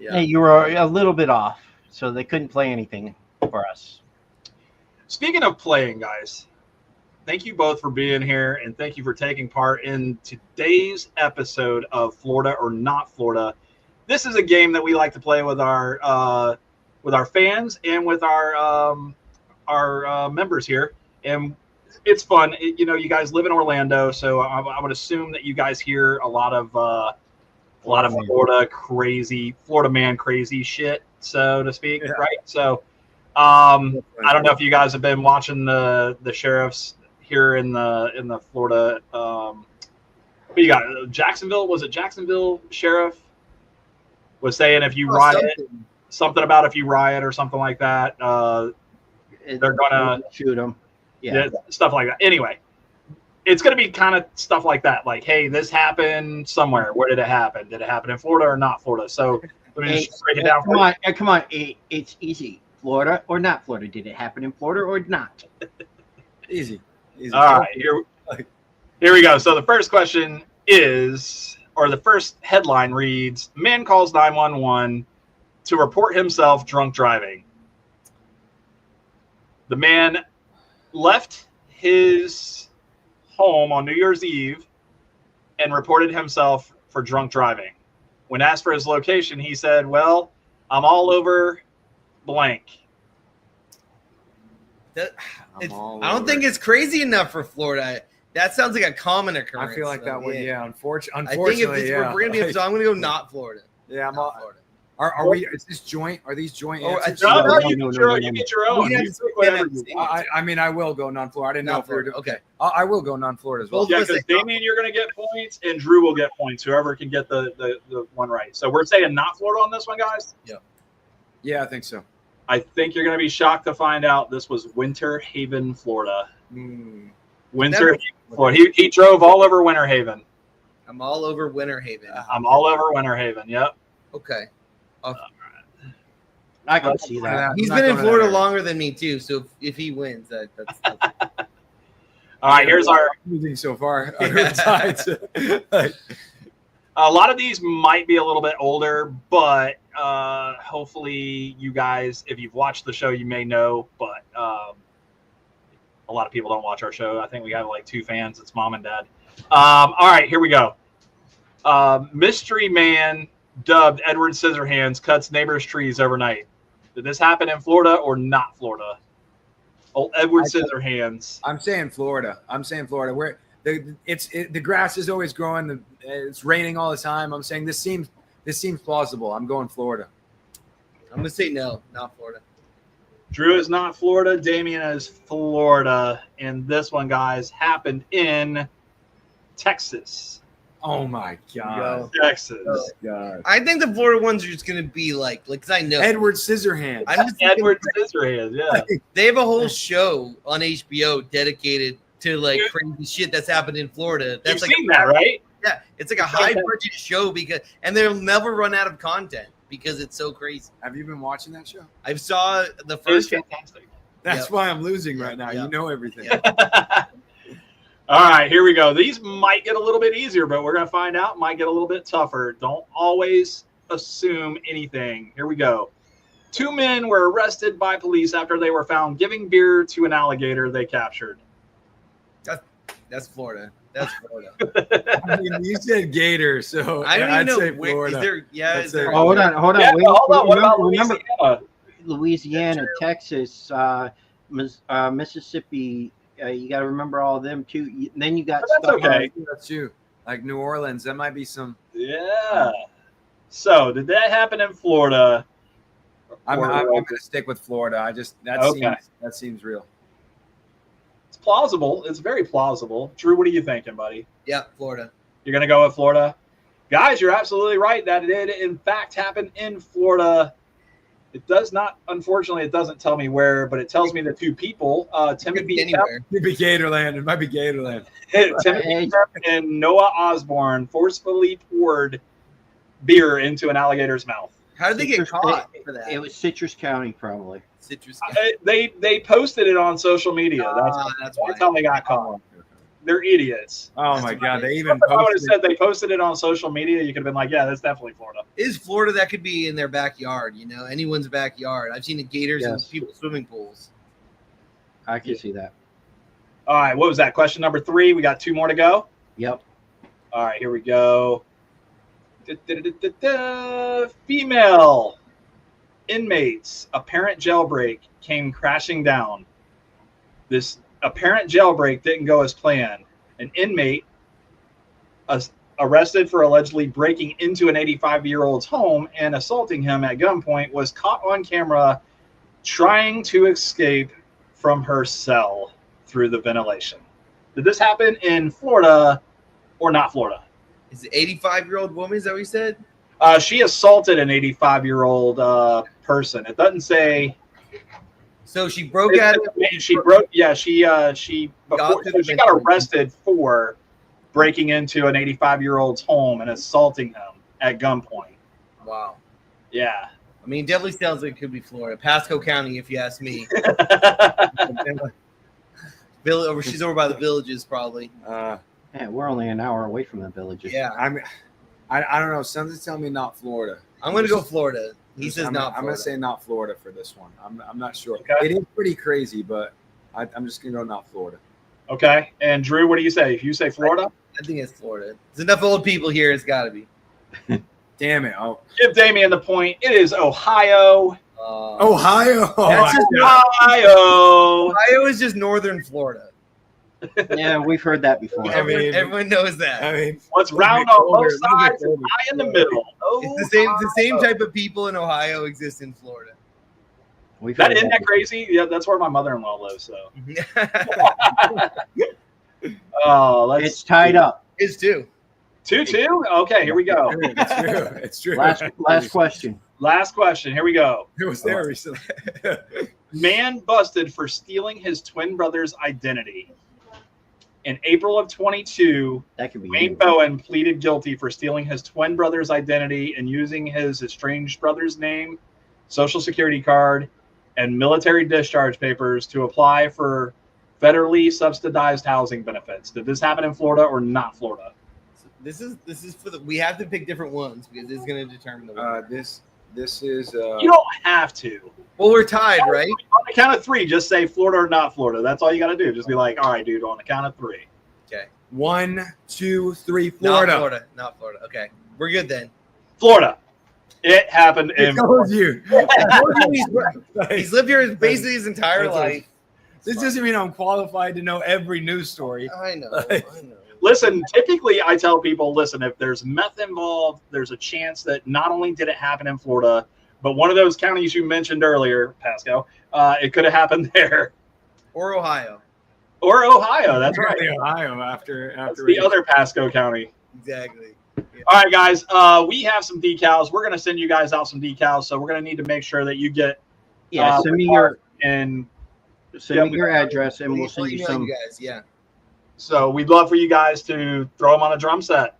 Yeah, you were a little bit off, so they couldn't play anything for us. Speaking of playing, guys, thank you both for being here, and thank you for taking part in today's episode of Florida or Not Florida. This is a game that we like to play with our fans and with our members here, and it's fun. You guys live in Orlando, so I would assume that you guys hear a lot of Florida man crazy shit, so to speak, yeah. Right? So I don't know if you guys have been watching the sheriffs here in the Florida. What you got? Jacksonville? Was it Jacksonville sheriff was saying if you riot, something about if you riot or something like that, they're gonna shoot them. Yeah, stuff like that. Anyway, it's gonna be kind of stuff like that. Like, hey, this happened somewhere. Where did it happen? Did it happen in Florida or not Florida? So let me just break it down. Come on. It's easy. Florida or not Florida? Did it happen in Florida or not? Easy. All right, here we go. So the first question is, or the first headline reads, man calls 911 to report himself drunk driving. The man left his home on New Year's Eve and reported himself for drunk driving. When asked for his location, he said, well, I'm all over blank. I don't think it's crazy enough for Florida. That sounds like a common occurrence. I feel like that one, yeah. Unfortunately, I think if we're gonna be, so I'm gonna go not Florida. Yeah, Florida. Are we? Is this joint? Are these joint Oh, answers? No, No, you no, get no, your no, own. no, You no. get your own. We can You have pick whatever to- you want. I mean, I will go non-Florida. I didn't know if we were Non-Florida, doing. okay. I will go non-Florida as well. Both Yeah, of us because say Damien, you're going to get points, and Drew will get points. Whoever can get the one right. So we're saying not Florida on this one, guys. Yeah, I think so. I think you're going to be shocked to find out this was Winter Haven, Florida. Winter Haven, Florida. He drove all over Winter Haven. I'm all over Winter Haven. I'm all over Winter Haven. Yep. Okay. I can see that. He's been in Florida longer than me too, so if he wins, that's All right, here's our. Losing so far. Like, A lot of these might be a little bit older, but hopefully you guys, if you've watched the show, you may know. But a lot of people don't watch our show. I think we have like 2 fans. It's mom and dad. All right, here we go. Mystery man dubbed Edward Scissorhands cuts neighbors' trees overnight. Did this happen in Florida or not Florida? Old Edward Scissorhands. I'm saying Florida. Where the grass is always growing. It's raining all the time. I'm saying this seems plausible. I'm going Florida. I'm gonna say no, not Florida. Drew is not Florida. Damien is Florida. And this one, guys, happened in Texas. Oh my god. Texas. Oh god. I think the Florida ones are just gonna be like because I know Edward Scissorhands. I'm just thinking, Edward Scissorhands, yeah. they have a whole show on HBO dedicated to like crazy shit that's happened in Florida. That's You've like seen that, right? Yeah, it's like a high budget show and they'll never run out of content because it's so crazy. Have you been watching that show? I saw the It was first fantastic. That's why I'm losing right now. Yeah. You know everything. All right, here we go. These might get a little bit easier, but we're going to find out. Might get a little bit tougher. Don't always assume anything. Here we go. 2 men were arrested by police after they were found giving beer to an alligator they captured. That's Florida. That's Florida. I mean, you said Gator, so I don't I'd even say know where Florida. is there. Yeah, That's is there? it. Oh, hold on. Yeah, Wait, hold on. What about remember Louisiana? Louisiana, Texas, Mississippi. You got to remember all of them too. Then you got But that's stuff. okay. That's you. Like New Orleans, that might be some. Yeah. So, did that happen in Florida? I'm going to stick with Florida. Okay. That seems real. It's plausible. It's very plausible. Drew, what are you thinking, buddy? Yeah, Florida. You're going to go with Florida? Guys, you're absolutely right. That it did, in fact, happen in Florida. It does not, unfortunately, it doesn't tell me where, but it tells me the 2 people, Timothy Anywhere. It might be Gatorland. It might be Gatorland. Timothy and Noah Osborne forcefully poured beer into an alligator's mouth. How did they get caught for that? It was Citrus County, probably. Citrus. They posted it on social media. That's That's how they got caught. They're idiots. Oh my God! They even If I would have posted. said they posted it on social media, you could have been like, yeah, that's definitely Florida. Is Florida that could be in their backyard? You know, anyone's backyard. I've seen the gators in Yes. people's swimming pools. I can see that. All right, what was that? Question number 3. We got 2 more to go. Yep. All right, here we go. Female inmates, apparent jailbreak came crashing down. This apparent jailbreak didn't go as planned. An inmate arrested for allegedly breaking into an 85-year-old's home and assaulting him at gunpoint was caught on camera trying to escape from her cell through the ventilation. Did this happen in Florida or not Florida? Is it 85-year-old woman? Is that what you said? She assaulted an 85-year-old person. It doesn't say. So she broke out. She broke. Yeah, she got arrested for breaking into an 85-year-old's home and assaulting him at gunpoint. Wow. Yeah. I mean, it definitely sounds like it could be Florida. Pasco County, if you ask me. She's over by the villages, probably. Yeah, we're only an hour away from the villages. Yeah. I don't know. Something's telling me not Florida. I'm going to go Florida. He says not Florida. I'm going to say not Florida for this one. I'm not sure. Okay. It is pretty crazy, but I'm just going to go not Florida. Okay. And Drew, what do you say? If you say Florida? I think it's Florida. There's enough old people here. It's got to be. Damn it. Oh. Give Damien the point. It is Ohio. Ohio. That's just Ohio. Ohio is just northern Florida. Yeah, we've heard that before. Everyone knows that. I mean, Let's round on both sides and high in the middle. It's the same type of people in Ohio exist in Florida. We've That heard isn't that before. crazy? Yeah, that's where my mother-in-law lives. So, oh, let's. It's tied up. It's two. 2-2. Okay, here we go. It's true. It's true. Last question. Last question. Here we go. It was there recently. Man busted for stealing his twin brother's identity. In April of 22, That could be Wayne you. Bowen pleaded guilty for stealing his twin brother's identity and using his estranged brother's name, social security card, and military discharge papers to apply for federally subsidized housing benefits. Did this happen in Florida or not Florida? This is for the. We have to pick different ones because this is going to determine the winner. This is. You don't have to. Well, we're tied, right? On the count of three, just say Florida or not Florida. That's all you got to do. Just be like, all right, dude, on the count of three. Okay. 1, 2, 3, Florida. Not Florida. Okay, we're good then. Florida. It happened in It told you. He's lived here basically his entire life. This doesn't mean I'm qualified to know every news story. I know. I know. Listen, typically I tell people, listen, if there's meth involved, there's a chance that not only did it happen in Florida, but one of those counties you mentioned earlier, Pascal, it could have happened there. Or Ohio. Or Ohio, that's right. Ohio after That's the other Pasco County. Exactly. Yeah. All right, guys, we have some decals. We're going to send you guys out some decals, so we're going to need to make sure that you get Send me your address. address, and we'll send you email some. you guys. Yeah. So we'd love for you guys to throw them on a drum set.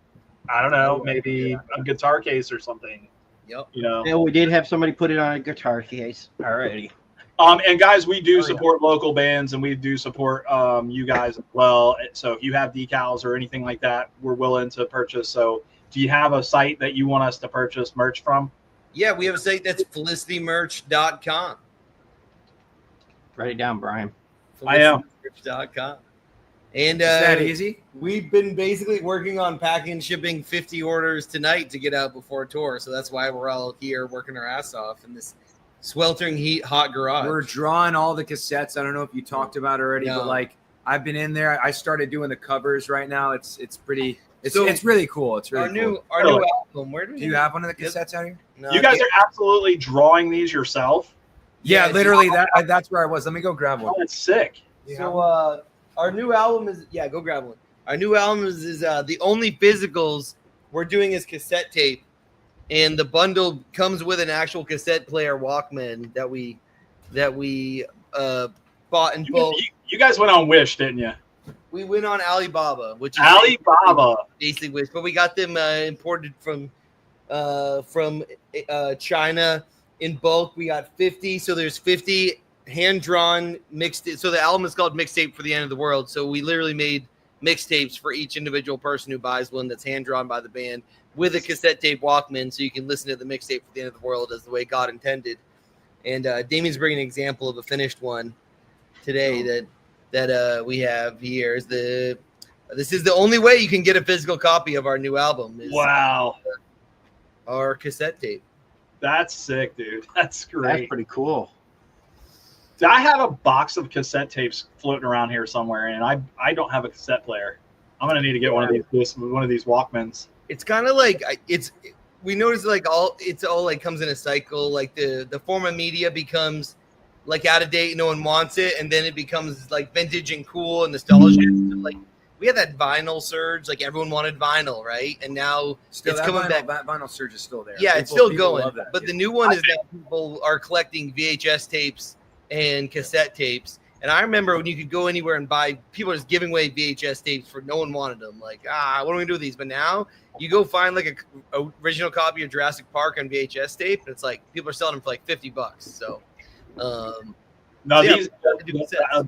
I don't know, maybe a guitar case or something. Yep. You know. Yeah, we did have somebody put it on a guitar case already. And guys, we do support local bands, and we do support you guys as well. So if you have decals or anything like that, we're willing to purchase. So do you have a site that you want us to purchase merch from? Yeah, we have a site that's felicitymerch.com. Write it down, Brian. I am. Felicitymerch.com. And Is that easy? We've been basically working on packing and shipping 50 orders tonight to get out before tour. So that's why we're all here working our ass off in this sweltering heat, hot garage. We're drawing all the cassettes. I don't know if you talked about it already, but like I've been in there. I started doing the covers right now. It's pretty. It's really cool. It's really cool. Our new album. Where do you have one of the cassettes out here? No, You guys are absolutely drawing these yourself? Yeah, literally. That's where I was. Let me go grab one. Oh, that's sick. So our new album is go grab one. Our new album is the only physicals we're doing is cassette tape, and the bundle comes with an actual cassette player Walkman that we bought in bulk. You guys went on Wish, didn't you? We went on Alibaba, which is Alibaba, basically Wish, but we got them imported from China in bulk. We got 50, so there's 50 hand-drawn mixed. So the album is called Mixtape for the End of the World. So we literally made mixtapes for each individual person who buys one that's hand-drawn by the band with a cassette tape Walkman, so you can listen to the Mixtape for the End of the World as the way God intended. And Damien's bringing an example of a finished one today that we have here. This is the only way you can get a physical copy of our new album. Wow. Our cassette tape. That's sick, dude. That's great. That's pretty cool. I have a box of cassette tapes floating around here somewhere, and I don't have a cassette player. I'm gonna need to get one of these Walkmans. It's kind of like we notice like it's all like comes in a cycle. Like the form of media becomes like out of date, no one wants it, and then it becomes like vintage and cool and nostalgic. Like we had that vinyl surge, like everyone wanted vinyl, right? And now it's coming back. That vinyl surge is still there. Yeah, it's still going. That, but the new one is that people are collecting VHS tapes and cassette tapes. And I remember when you could go anywhere and buy, people were just giving away VHS tapes for no one wanted them. Like, what are we gonna do with these? But now you go find like a original copy of Jurassic Park on VHS tape, and it's like people are selling them for like $50. So, these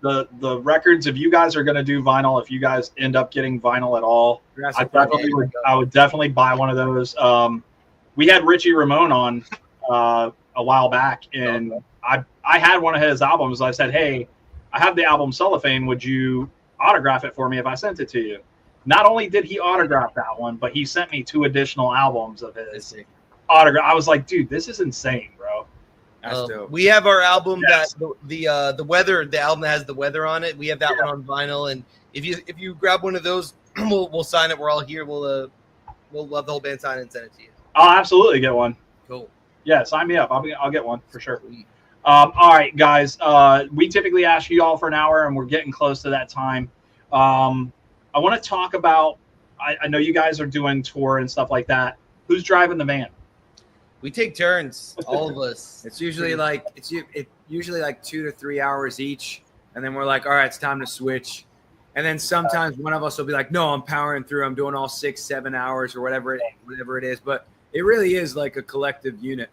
the records. If you guys are gonna do vinyl, if you guys end up getting vinyl at all, I would definitely buy one of those. We had Richie Ramone on a while back, and I had one of his albums. I said, hey, I have the album Cellophane. Would you autograph it for me if I sent it to you? Not only did he autograph that one, but he sent me 2 additional albums of his autograph. I was like, dude, this is insane, bro. That's dope. We have our album Yes. that the weather, the album that has the weather on it. We have that one on vinyl, and if you grab one of those, we'll sign it. We're all here. We'll love the whole band sign it and send it to you. I'll absolutely get one. Cool. Yeah, sign me up. I'll get one for sure. All right, guys. We typically ask you all for an hour, and we're getting close to that time. I want to talk about. I know you guys are doing tour and stuff like that. Who's driving the van? We take turns, all of us. It's usually like 2 to 3 hours each, and then we're like, all right, it's time to switch. And then sometimes one of us will be like, no, I'm powering through. I'm doing all 6-7 hours or whatever it is. But it really is like a collective unit.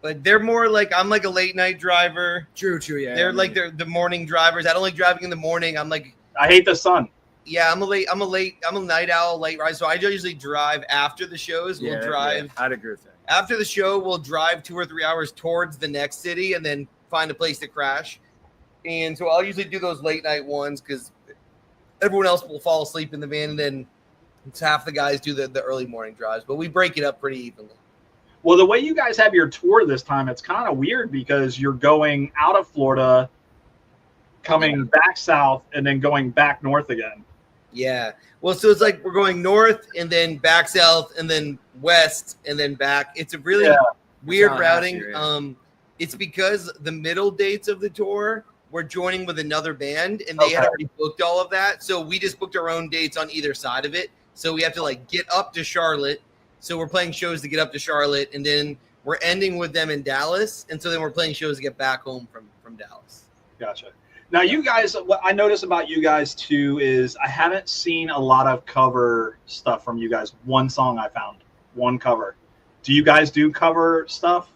But they're more like I'm like a late night driver. True, yeah. They're the morning drivers. I don't like driving in the morning. I'm like, I hate the sun. yeah, I'm a night owl, late ride. So I usually drive after the shows. We'll drive. Yeah, I'd agree with that. After the show, we'll drive 2 or 3 hours towards the next city and then find a place to crash. And so I'll usually do those late night ones because everyone else will fall asleep in the van, and then it's half the guys do the early morning drives. But we break it up pretty evenly. Well, the way you guys have your tour this time, it's kind of weird because you're going out of Florida, coming back south, and then going back north again. Yeah. Well, so it's like we're going north and then back south and then west and then back. It's a really weird routing. It's because the middle dates of the tour, we're joining with another band, and they had already booked all of that. So we just booked our own dates on either side of it. So we have to like get up to Charlotte. So we're playing shows to get up to Charlotte, and then we're ending with them in Dallas. And so then we're playing shows to get back home from Dallas. Gotcha. Now, you guys, what I notice about you guys too is I haven't seen a lot of cover stuff from you guys. One song I found, one cover. Do you guys do cover stuff?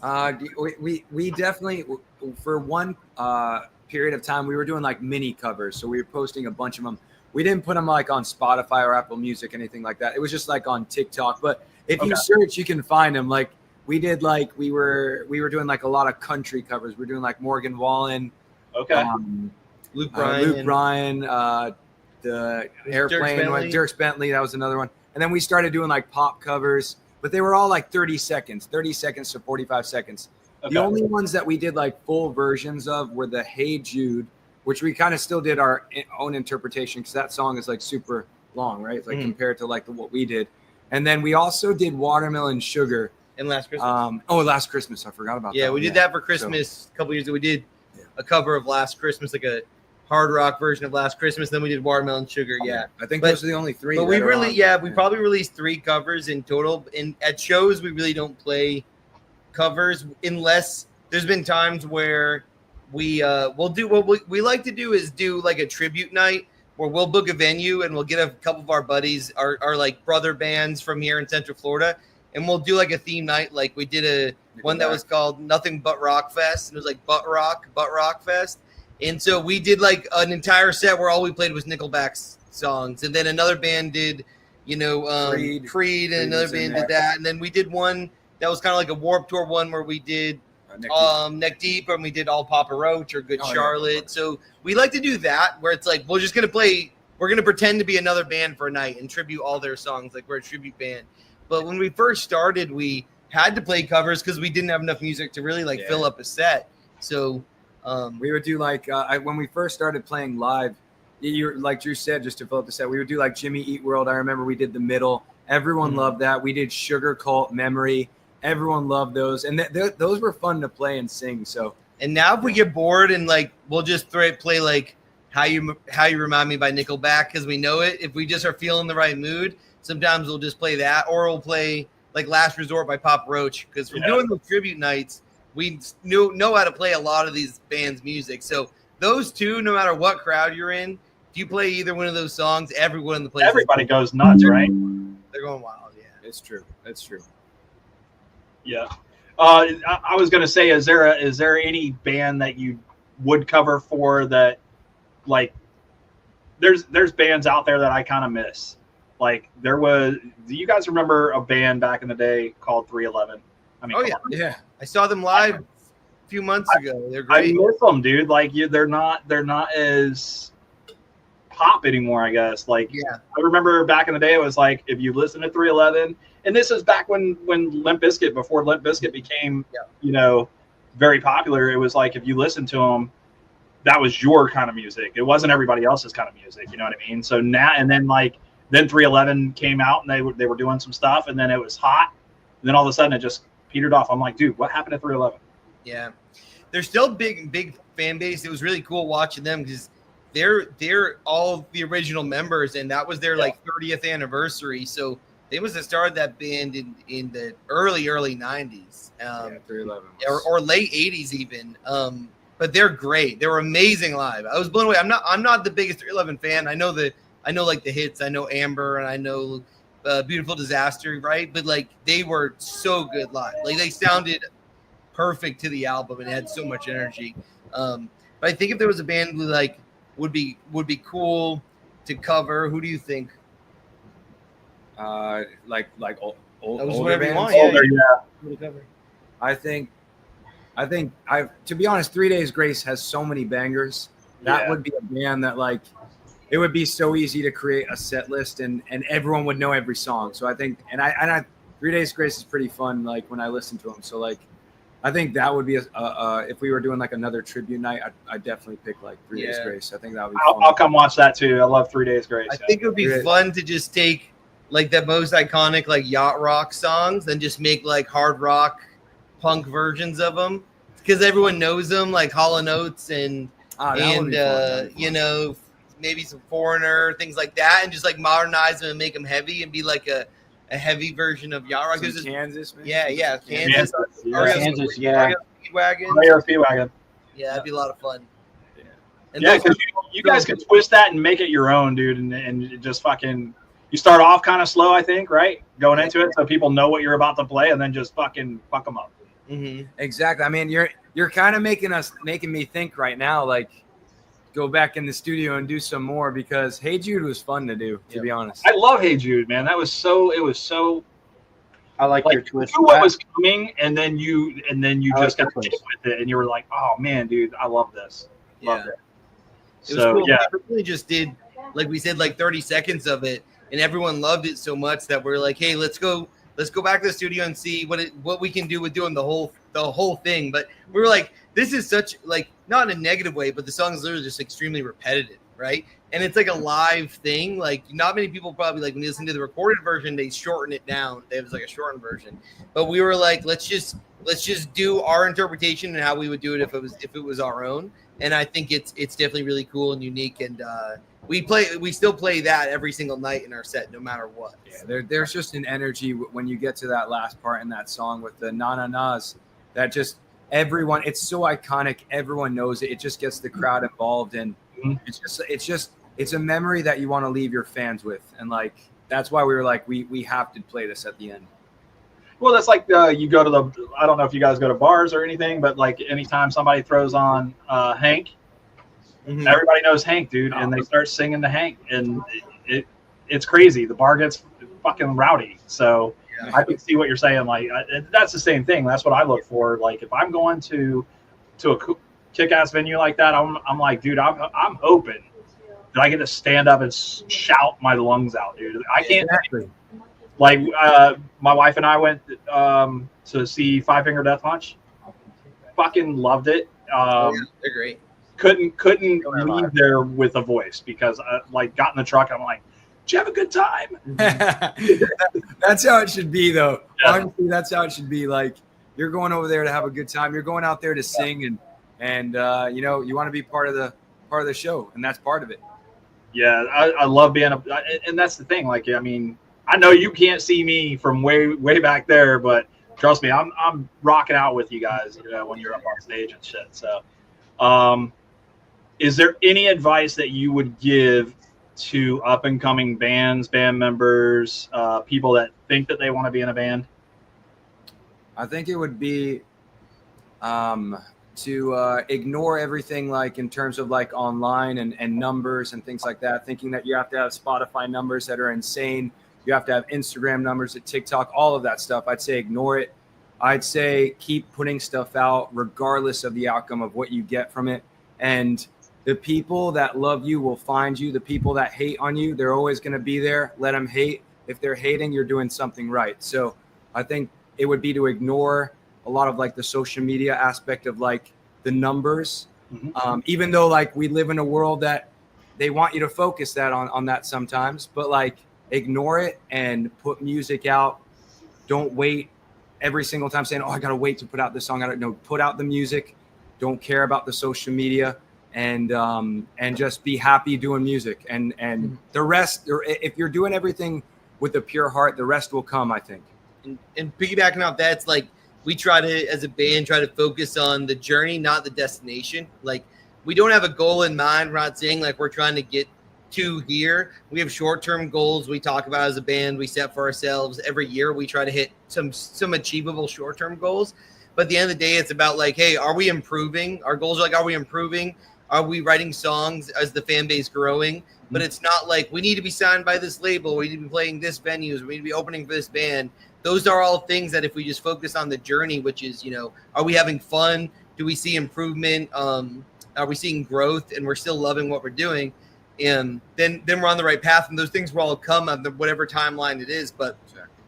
We definitely, for one period of time, we were doing like mini covers. So we were posting a bunch of them. We didn't put them like on Spotify or Apple Music, anything like that. It was just like on TikTok. But if you search, you can find them. Like we did, like we were doing like a lot of country covers. We're doing like Morgan Wallen. Okay. Luke Bryan, the Airplane one, Dierks Bentley, that was another one. And then we started doing like pop covers, but they were all like 30 seconds to 45 seconds. Okay. The only ones that we did like full versions of were the Hey Jude, which we kind of still did our own interpretation because that song is like super long, right? It's like compared to like what we did. And then we also did Watermelon Sugar. And Last Christmas. Last Christmas. I forgot about that. Yeah, we did that for Christmas a couple years ago. We did a cover of Last Christmas, like a hard rock version of Last Christmas. Then we did Watermelon Sugar. Yeah, I think those are the only 3. But we really, we probably released 3 covers in total. And at shows, we really don't play covers unless there's been times where we'll do what we like to do is do like a tribute night where we'll book a venue and we'll get a couple of our buddies, our like brother bands from here in Central Florida, and we'll do like a theme night. Like we did one that was called Nothing But Rock Fest, and it was like Butt Rock Fest. And so we did like an entire set where all we played was Nickelback's songs. And then another band did, Creed, and another band did that. And then we did one that was kind of like a Warped Tour one where we did Neck Deep, and we did All Papa Roach or Good Charlotte. Yeah. So we like to do that where it's like, we're just going to play, we're going to pretend to be another band for a night and tribute all their songs. Like we're a tribute band. But when we first started, we had to play covers because we didn't have enough music to really fill up a set. So we would do like when we first started playing live, you like Drew said, just to fill up the set, we would do like Jimmy Eat World. I remember we did The Middle. Everyone loved that. We did Sugar Cult, Memory. Everyone loved those, and those were fun to play and sing. So, and now if we get bored and like we'll just play like How You Remind Me by Nickelback because we know it. If we just are feeling the right mood, sometimes we'll just play that, or we'll play like Last Resort by Papa Roach because from doing those tribute nights, we know how to play a lot of these bands' music. So those two, no matter what crowd you're in, if you play either one of those songs, everyone in the place, everybody goes nuts, right? They're going wild. Yeah, it's true. That's true. Yeah. I was going to say, is there any band that you would cover for that? Like, there's bands out there that I kind of miss. Like do you guys remember a band back in the day called 311? I mean, yeah. I saw them live a few months ago. They're great. I miss them, dude. Like they're not as pop anymore, I guess. Like, I remember back in the day, it was like if you listen to 311, and this is back when Limp Bizkit, before Limp Bizkit became, very popular, it was like if you listened to them, that was your kind of music. It wasn't everybody else's kind of music. You know what I mean? So now, and then like, then 311 came out and they were doing some stuff, and then it was hot. And then all of a sudden it just petered off. I'm like, dude, what happened to 311? Yeah, they're still big fan base. It was really cool watching them because they're all the original members, and that was their like 30th anniversary. So they must have started that band in the early 90s, 311 or late 80s even. But they're great. They were amazing live. I was blown away. I'm not the biggest 311 fan. I know like the hits. I know Amber and I know Beautiful Disaster, right? But like they were so good live. Like they sounded perfect to the album and had so much energy. But I think if there was a band who like would be cool to cover, who do you think? Like older whatever you bands? want. Older, Yeah. I think to be honest, 3 Days Grace has so many bangers. That would be a band that like it would be so easy to create a set list and everyone would know every song. So I think and I 3 Days Grace is pretty fun like when I listen to them. So like I think that would be if we were doing like another tribute night, I'd definitely pick like 3 Days Grace. I think that would be fun. I'll come watch that too. I love 3 Days Grace. I think it would be fun to just take like the most iconic like yacht rock songs and just make like hard rock punk versions of them because everyone knows them, like Hall & Oates and you know, maybe some Foreigner, things like that, and just like modernize them and make them heavy and be like a heavy version of yacht rock. Kansas, man. Yeah, Kansas, Kansas, yeah. Speedwagon. Yeah, that'd be a lot of fun. And Yeah, because you guys can twist that and make it your own, dude, and just fucking. You start off kind of slow, I think, right? Going into it, so people know what you're about to play, and then just fucking fuck them up. Mm-hmm. Exactly. I mean, you're kind of making me think right now, like go back in the studio and do some more because Hey Jude was fun to do, to be honest. I love Hey Jude, man. It was so. I like your You twist. knew what was coming, and then you I just like got the hit twist. with it, and you were like, "Oh man, dude, I love this." Love it. It was cool. We really just did, like we said, like 30 seconds of it, and everyone loved it so much that we're like, "Hey, let's go back to the studio and see what we can do with doing the whole thing." But we were like, "This is such like not in a negative way, but the song is literally just extremely repetitive, right?" And it's like a live thing. Like not many people probably like when you listen to the recorded version, they shorten it down. It was like a shortened version. But we were like, let's just do our interpretation and how we would do it if it was our own. And I think it's definitely really cool and unique. And we still play that every single night in our set, no matter what. Yeah, there's just an energy when you get to that last part in that song with the na-na-nas that just everyone, it's so iconic. Everyone knows it. It just gets the crowd involved. And it's a memory that you want to leave your fans with. And like, that's why we were like, we have to play this at the end. Well, that's like you go to the. I don't know if you guys go to bars or anything, but like anytime somebody throws on Hank, everybody knows Hank, dude, and they start singing to Hank, and it's crazy. The bar gets fucking rowdy. So I can see what you're saying. Like that's the same thing. That's what I look for. Like if I'm going to a kick-ass venue like that, I'm like, dude, I'm open. That I get to stand up and shout my lungs out, dude. I can't. Exactly. Like my wife and I went to see Five Finger Death Punch. Fucking loved it. They're great. Couldn't leave there with a voice because I like got in the truck. And I'm like, did you have a good time? That's how it should be, though. Yeah. Honestly, that's how it should be. Like you're going over there to have a good time. You're going out there to sing, and you know you want to be part of the show, and that's part of it. Yeah, I love being and that's the thing. Like, I mean, I know you can't see me from way back there, but trust me, I'm rocking out with you guys when you're up on stage and shit. So, is there any advice that you would give to up and coming band members, people that think that they want to be in a band? I think it would be to ignore everything like in terms of like online and numbers and things like that, thinking that you have to have Spotify numbers that are insane. You have to have Instagram numbers at TikTok, all of that stuff. I'd say ignore it. I'd say keep putting stuff out regardless of the outcome of what you get from it. And the people that love you will find you. The people that hate on you, they're always going to be there. Let them hate. If they're hating, you're doing something right. So I think it would be to ignore a lot of like the social media aspect of like the numbers. Mhm. Even though like we live in a world that they want you to focus that on that sometimes, but like ignore it and put music out. Don't wait every single time saying, "Oh, I gotta wait to put out this song." I don't know. Put out the music. Don't care about the social media, and just be happy doing music. And the rest, or if you're doing everything with a pure heart, the rest will come, I think. And piggybacking off that, it's like we try to, as a band, try to focus on the journey, not the destination. Like we don't have a goal in mind. We're not saying like we're trying to get to here. We have short-term goals we talk about as a band. We set for ourselves every year. We try to hit some achievable short-term goals. But at the end of the day, it's about like, hey, are we improving? Our goals are like, are we improving? Are we writing songs as the fan base growing? But it's not like we need to be signed by this label. We need to be playing this venues. We need to be opening for this band. Those are all things that if we just focus on the journey, which is, you know, are we having fun? Do we see improvement? Are we seeing growth? And we're still loving what we're doing. And then we're on the right path. And those things will all come on whatever timeline it is. But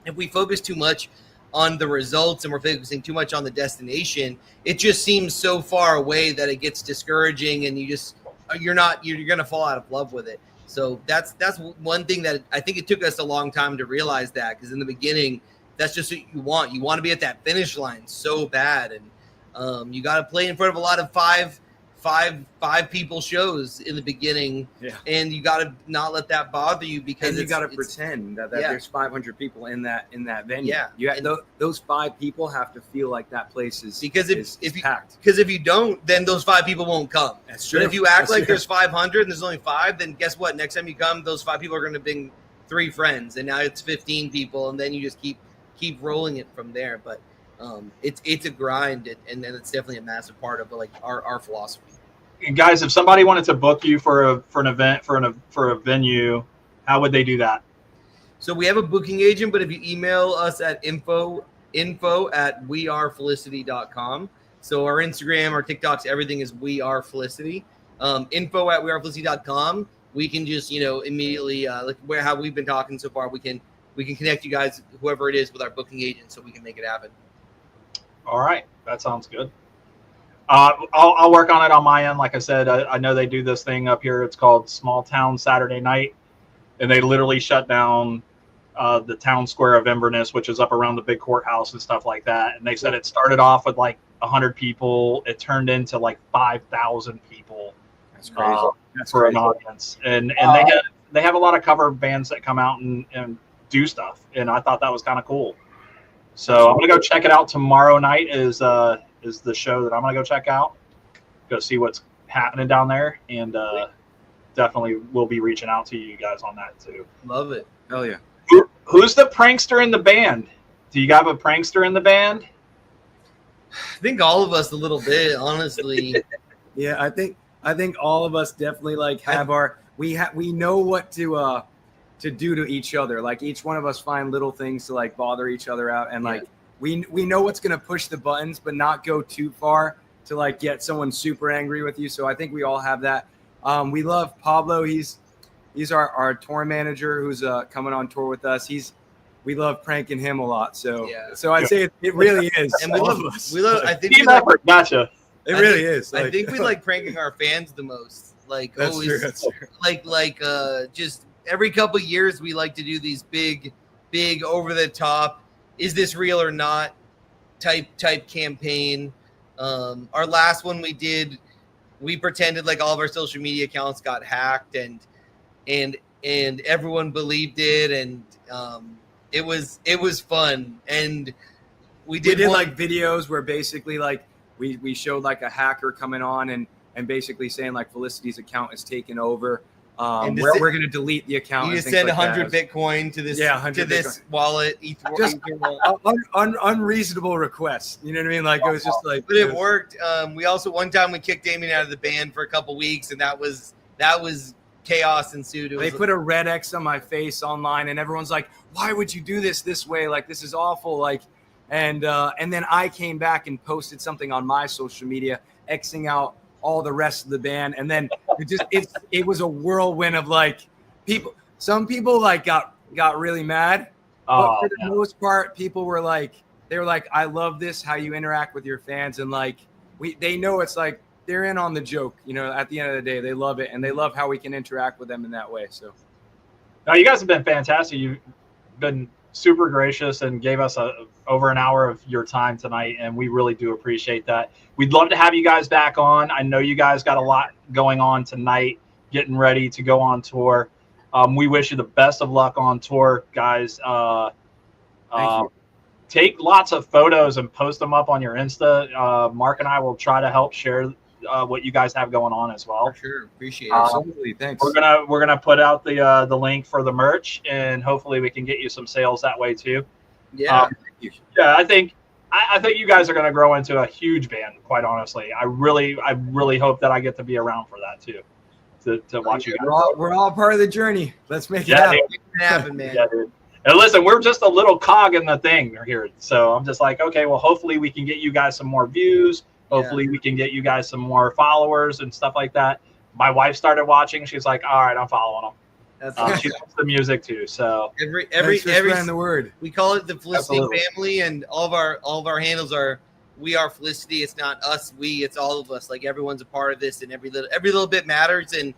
if we focus too much on the results and we're focusing too much on the destination, it just seems so far away that it gets discouraging, and you're going to fall out of love with it. So that's one thing that I think it took us a long time to realize that, because in the beginning, that's just what you want. You want to be at that finish line so bad, and you got to play in front of a lot of five people shows in the beginning, and you got to not let that bother you, because you got to pretend that there's 500 people in that venue. Those 5 people have to feel like that place is packed. Because if you don't, then those 5 people won't come. That's true. But if you act like there's 500 and there's only 5, then guess what? Next time you come, those 5 people are going to bring 3 friends, and now it's 15 people, and then you just keep rolling it from there. But it's a grind, and it's definitely a massive part of like our philosophy. And guys, if somebody wanted to book you for an event, for a venue, how would they do that? So we have a booking agent, but if you email us at info@wearefelicity.com. So our Instagram, our TikToks, everything is We Are Felicity. Info@wearefelicity.com. We can just, immediately like how we've been talking so far, we can connect you guys, whoever it is, with our booking agent, so we can make it happen. All right, that sounds good. I'll work on it on my end. Like I said, I know they do this thing up here. It's called Small Town Saturday Night, and they literally shut down the town square of Inverness, which is up around the big courthouse and stuff like that. And they said it started off with like 100 people. It turned into like 5,000 people. That's crazy. For an audience. And they have a lot of cover bands that come out and do stuff. And I thought that was kind of cool. So I'm going to go check it out. Tomorrow night is the show that I'm going to go check out. Go see what's happening down there. And definitely will be reaching out to you guys on that too. Love it. Hell yeah. Who's the prankster in the band? Do you have a prankster in the band? I think all of us a little bit, honestly. Yeah, I think all of us definitely like have we know what to do to each other. Like each one of us find little things to like bother each other out, and like we know what's gonna push the buttons, but not go too far to like get someone super angry with you. So I think we all have that. We love Pablo. He's our tour manager who's coming on tour with us. We love pranking him a lot. So I'd say it really is. And we love I think team effort. Gotcha. It really is. I think we like pranking our fans the most. Like that's always, true. That's true. Like just every couple of years we like to do these big over the top, is this real or not type campaign. Our last one we did, we pretended like all of our social media accounts got hacked, and everyone believed it, and it was fun. And we did like videos where basically like we showed like a hacker coming on and basically saying like Felicity's account is taken over. We're going to delete the account. You just send 100 Bitcoin to this this wallet. Just unreasonable requests. You know what I mean? Like it was just like. But it worked. We also one time we kicked Damien out of the band for a couple weeks, and that was chaos ensued. They put a red X on my face online, and everyone's like, "Why would you do this way? Like this is awful!" Like, and then I came back and posted something on my social media, Xing out all the rest of the band, and then it was a whirlwind of like people. Some people like got really mad, but for the most part, people were like, they were like, I love this, how you interact with your fans. And like, they know it's like, they're in on the joke, you know, at the end of the day, they love it. And they love how we can interact with them in that way. So. No, you guys have been fantastic. You've been super gracious and gave us over an hour of your time tonight, and we really do appreciate that. We'd love to have you guys back on. I know you guys got a lot going on tonight, getting ready to go on tour. We wish you the best of luck on tour, guys. Take lots of photos and post them up on your Insta. Mark and I will try to help share what you guys have going on as well. For sure, appreciate it. Absolutely, thanks. We're gonna put out the link for the merch, and hopefully we can get you some sales that way too. Yeah, yeah. I think you guys are gonna grow into a huge band. Quite honestly, I really hope that I get to be around for that too, to watch you guys. We're all part of the journey. Let's make it Yeah, happen. Make it happen, man. Yeah, dude. And listen, we're just a little cog in the thing here, so I'm just like, okay, well, hopefully we can get you guys some more views. Hopefully we can get you guys some more followers and stuff like that. My wife started watching. She's like, all right, I'm following them. That's she loves the music too. So every spreading the word. we call it the Felicity Absolutely. family, and all of our handles are we are Felicity. It's not us, we. It's all of us. Like everyone's a part of this, and every little bit matters. And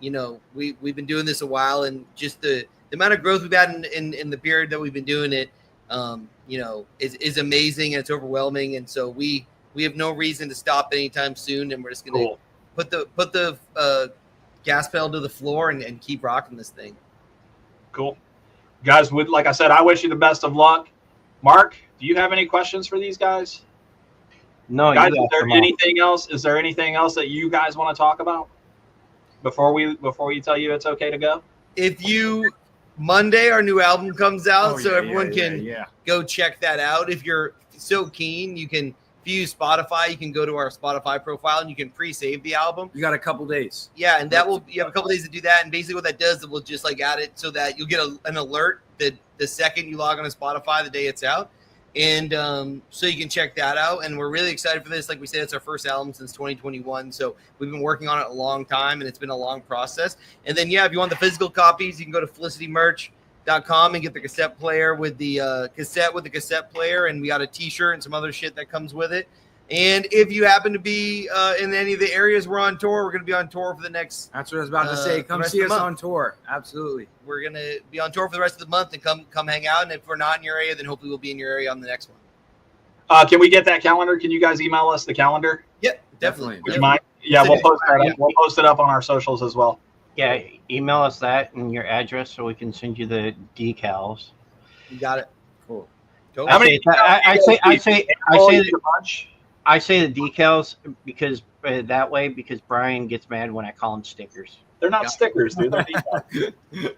you know, we've been doing this a while, and just the amount of growth we've had in the period that we've been doing it, you know, is amazing, and it's overwhelming. And so we have no reason to stop anytime soon, and we're just gonna put the gas pedal to the floor and keep rocking this thing. Cool, guys. Like I said, I wish you the best of luck. Mark, do you have any questions for these guys? No, Guys, you is there anything else? Is there anything else that you guys want to talk about before we tell you it's okay to go? Monday, our new album comes out, Oh, so yeah, everyone can go check that out. If you're so keen, you can. If you use Spotify, you can go to our Spotify profile and you can pre-save the album. You got a couple days. Yeah, and you have a couple days to do that. And basically what that does, it will just like add it so that you'll get an alert that the second you log on to Spotify, the day it's out. And so you can check that out. And we're really excited for this. Like we said, it's our first album since 2021. So we've been working on it a long time, and it's been a long process. And then, if you want the physical copies, you can go to felicitymerch.com and get the cassette player with the cassette player. And we got a T-shirt and some other shit that comes with it. And if you happen to be in any of the areas we're on tour, we're going to be on tour for the next. That's what I was about to say. Come see us on tour. Absolutely. We're going to be on tour for the rest of the month and come hang out. And if we're not in your area, then hopefully we'll be in your area on the next one. Can we get that calendar? Can you guys email us the calendar? Yep, definitely. Would you mind? Yeah, we'll post that up. We'll post it up on our socials as well. Yeah, email us that and your address so we can send you the decals. You got it. Cool. How many? I say the decals because that way because Brian gets mad when I call them stickers. They're not stickers, dude. They're decals.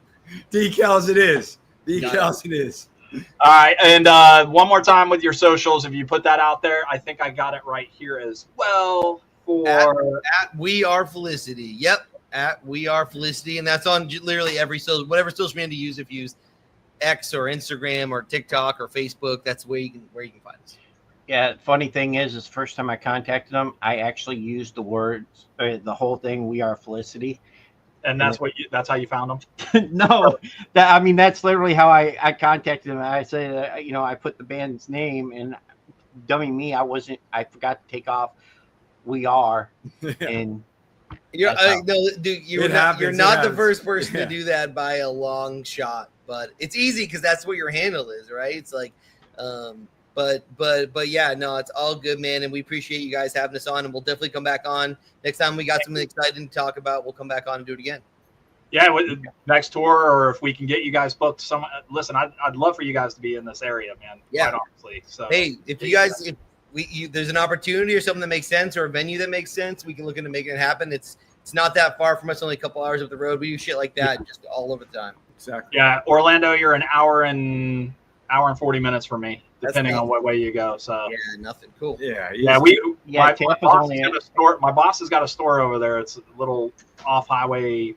Decals it is. Decals it is. All right, and one more time with your socials, if you put that out there, I think I got it right here as well. At We Are Felicity. Yep, at We Are Felicity, and that's on literally every whatever social media you use. If you use X or Instagram or TikTok or Facebook, that's where you can find us. Yeah, funny thing is the first time I contacted them, I actually used the words, the whole thing, We Are Felicity. And that's how you found them? No, that's literally how I contacted them. I said, I put the band's name, and dummy me, I forgot to take off We Are. And you're not the first person to do that by a long shot, but it's easy because that's what your handle is, right? It's like, But yeah, no, it's all good, man. And we appreciate you guys having us on, and we'll definitely come back on next time we got something exciting to talk about. We'll come back on and do it again. Yeah, with next tour, or if we can get you guys booked. Listen, I'd love for you guys to be in this area, man. Yeah, quite honestly. So hey, if you guys, there's an opportunity or something that makes sense, or a venue that makes sense, we can look into making it happen. It's not that far from us, only a couple hours up the road. We do shit like that just all over the time. Exactly. Yeah, Orlando, you're an hour and 40 minutes for me, depending on what way you go. So yeah, nothing. Cool. Yeah. My boss has got a store over there. It's a little off-highway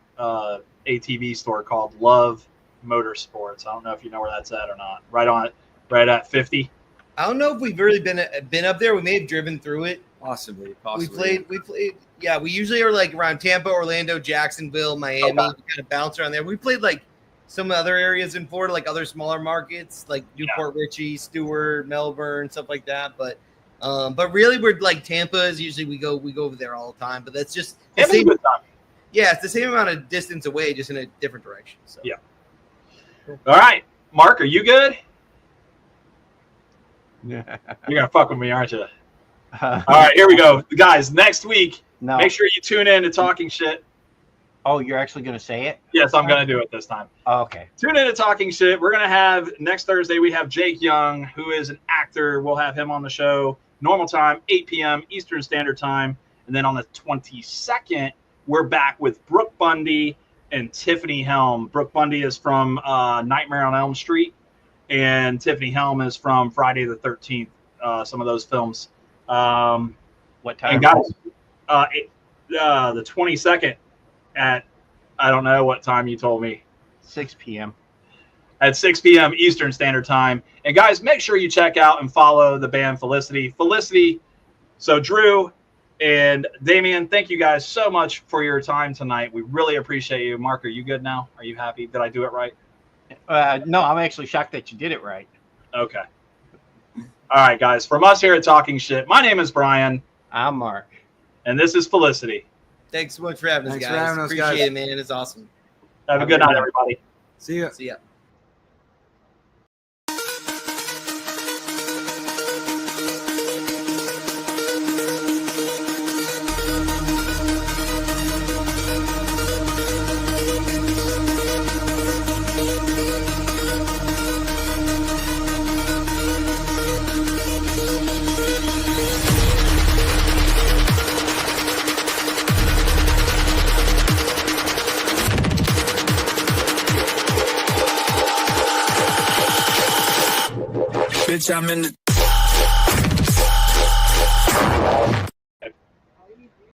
ATV store called Love Motorsports. I don't know if you know where that's at or not. Right at 50. I don't know if we've really been up there. We may have driven through it. Possibly. We played. Yeah, we usually are like around Tampa, Orlando, Jacksonville, Miami. We kind of bounce around there. We played like some other areas in Florida, like other smaller markets, like Newport Richey, Stewart, Melbourne, stuff like that. But really, we're like Tampa is usually we go over there all the time. But that's just the same. Yeah, it's the same amount of distance away, just in a different direction. So. Yeah. All right, Mark, are you good? You're gonna fuck with me, aren't you? All right, here we go, guys. Next week, make sure you tune in to Talking Shit. Oh, you're actually gonna say it? Yes, I'm gonna do it this time. Oh, okay. Tune in to Talking Shit. We're gonna have next Thursday. We have Jake Young, who is an actor. We'll have him on the show. Normal time, 8 p.m. Eastern Standard Time, and then on the 22nd, we're back with Brooke Bundy and Tiffany Helm. Brooke Bundy is from Nightmare on Elm Street, and Tiffany Helm is from Friday the 13th. Some of those films. What time? And guys, the 22nd at, I don't know what time you told me. 6 p.m. At 6 p.m. Eastern Standard Time. And guys, make sure you check out and follow the band Felicity. So Drew and Damien, thank you guys so much for your time tonight. We really appreciate you. Mark, are you good now? Are you happy? Did I do it right? No, I'm actually shocked that you did it right. Okay. All right, guys. From us here at Talking Shit, my name is Brian. I'm Mark. And this is Felicity. Thanks so much for having us, Thanks guys. for having us, Appreciate guys. it, man. It's awesome. Have a good night, everybody. See ya. See ya. Bitch, I'm in the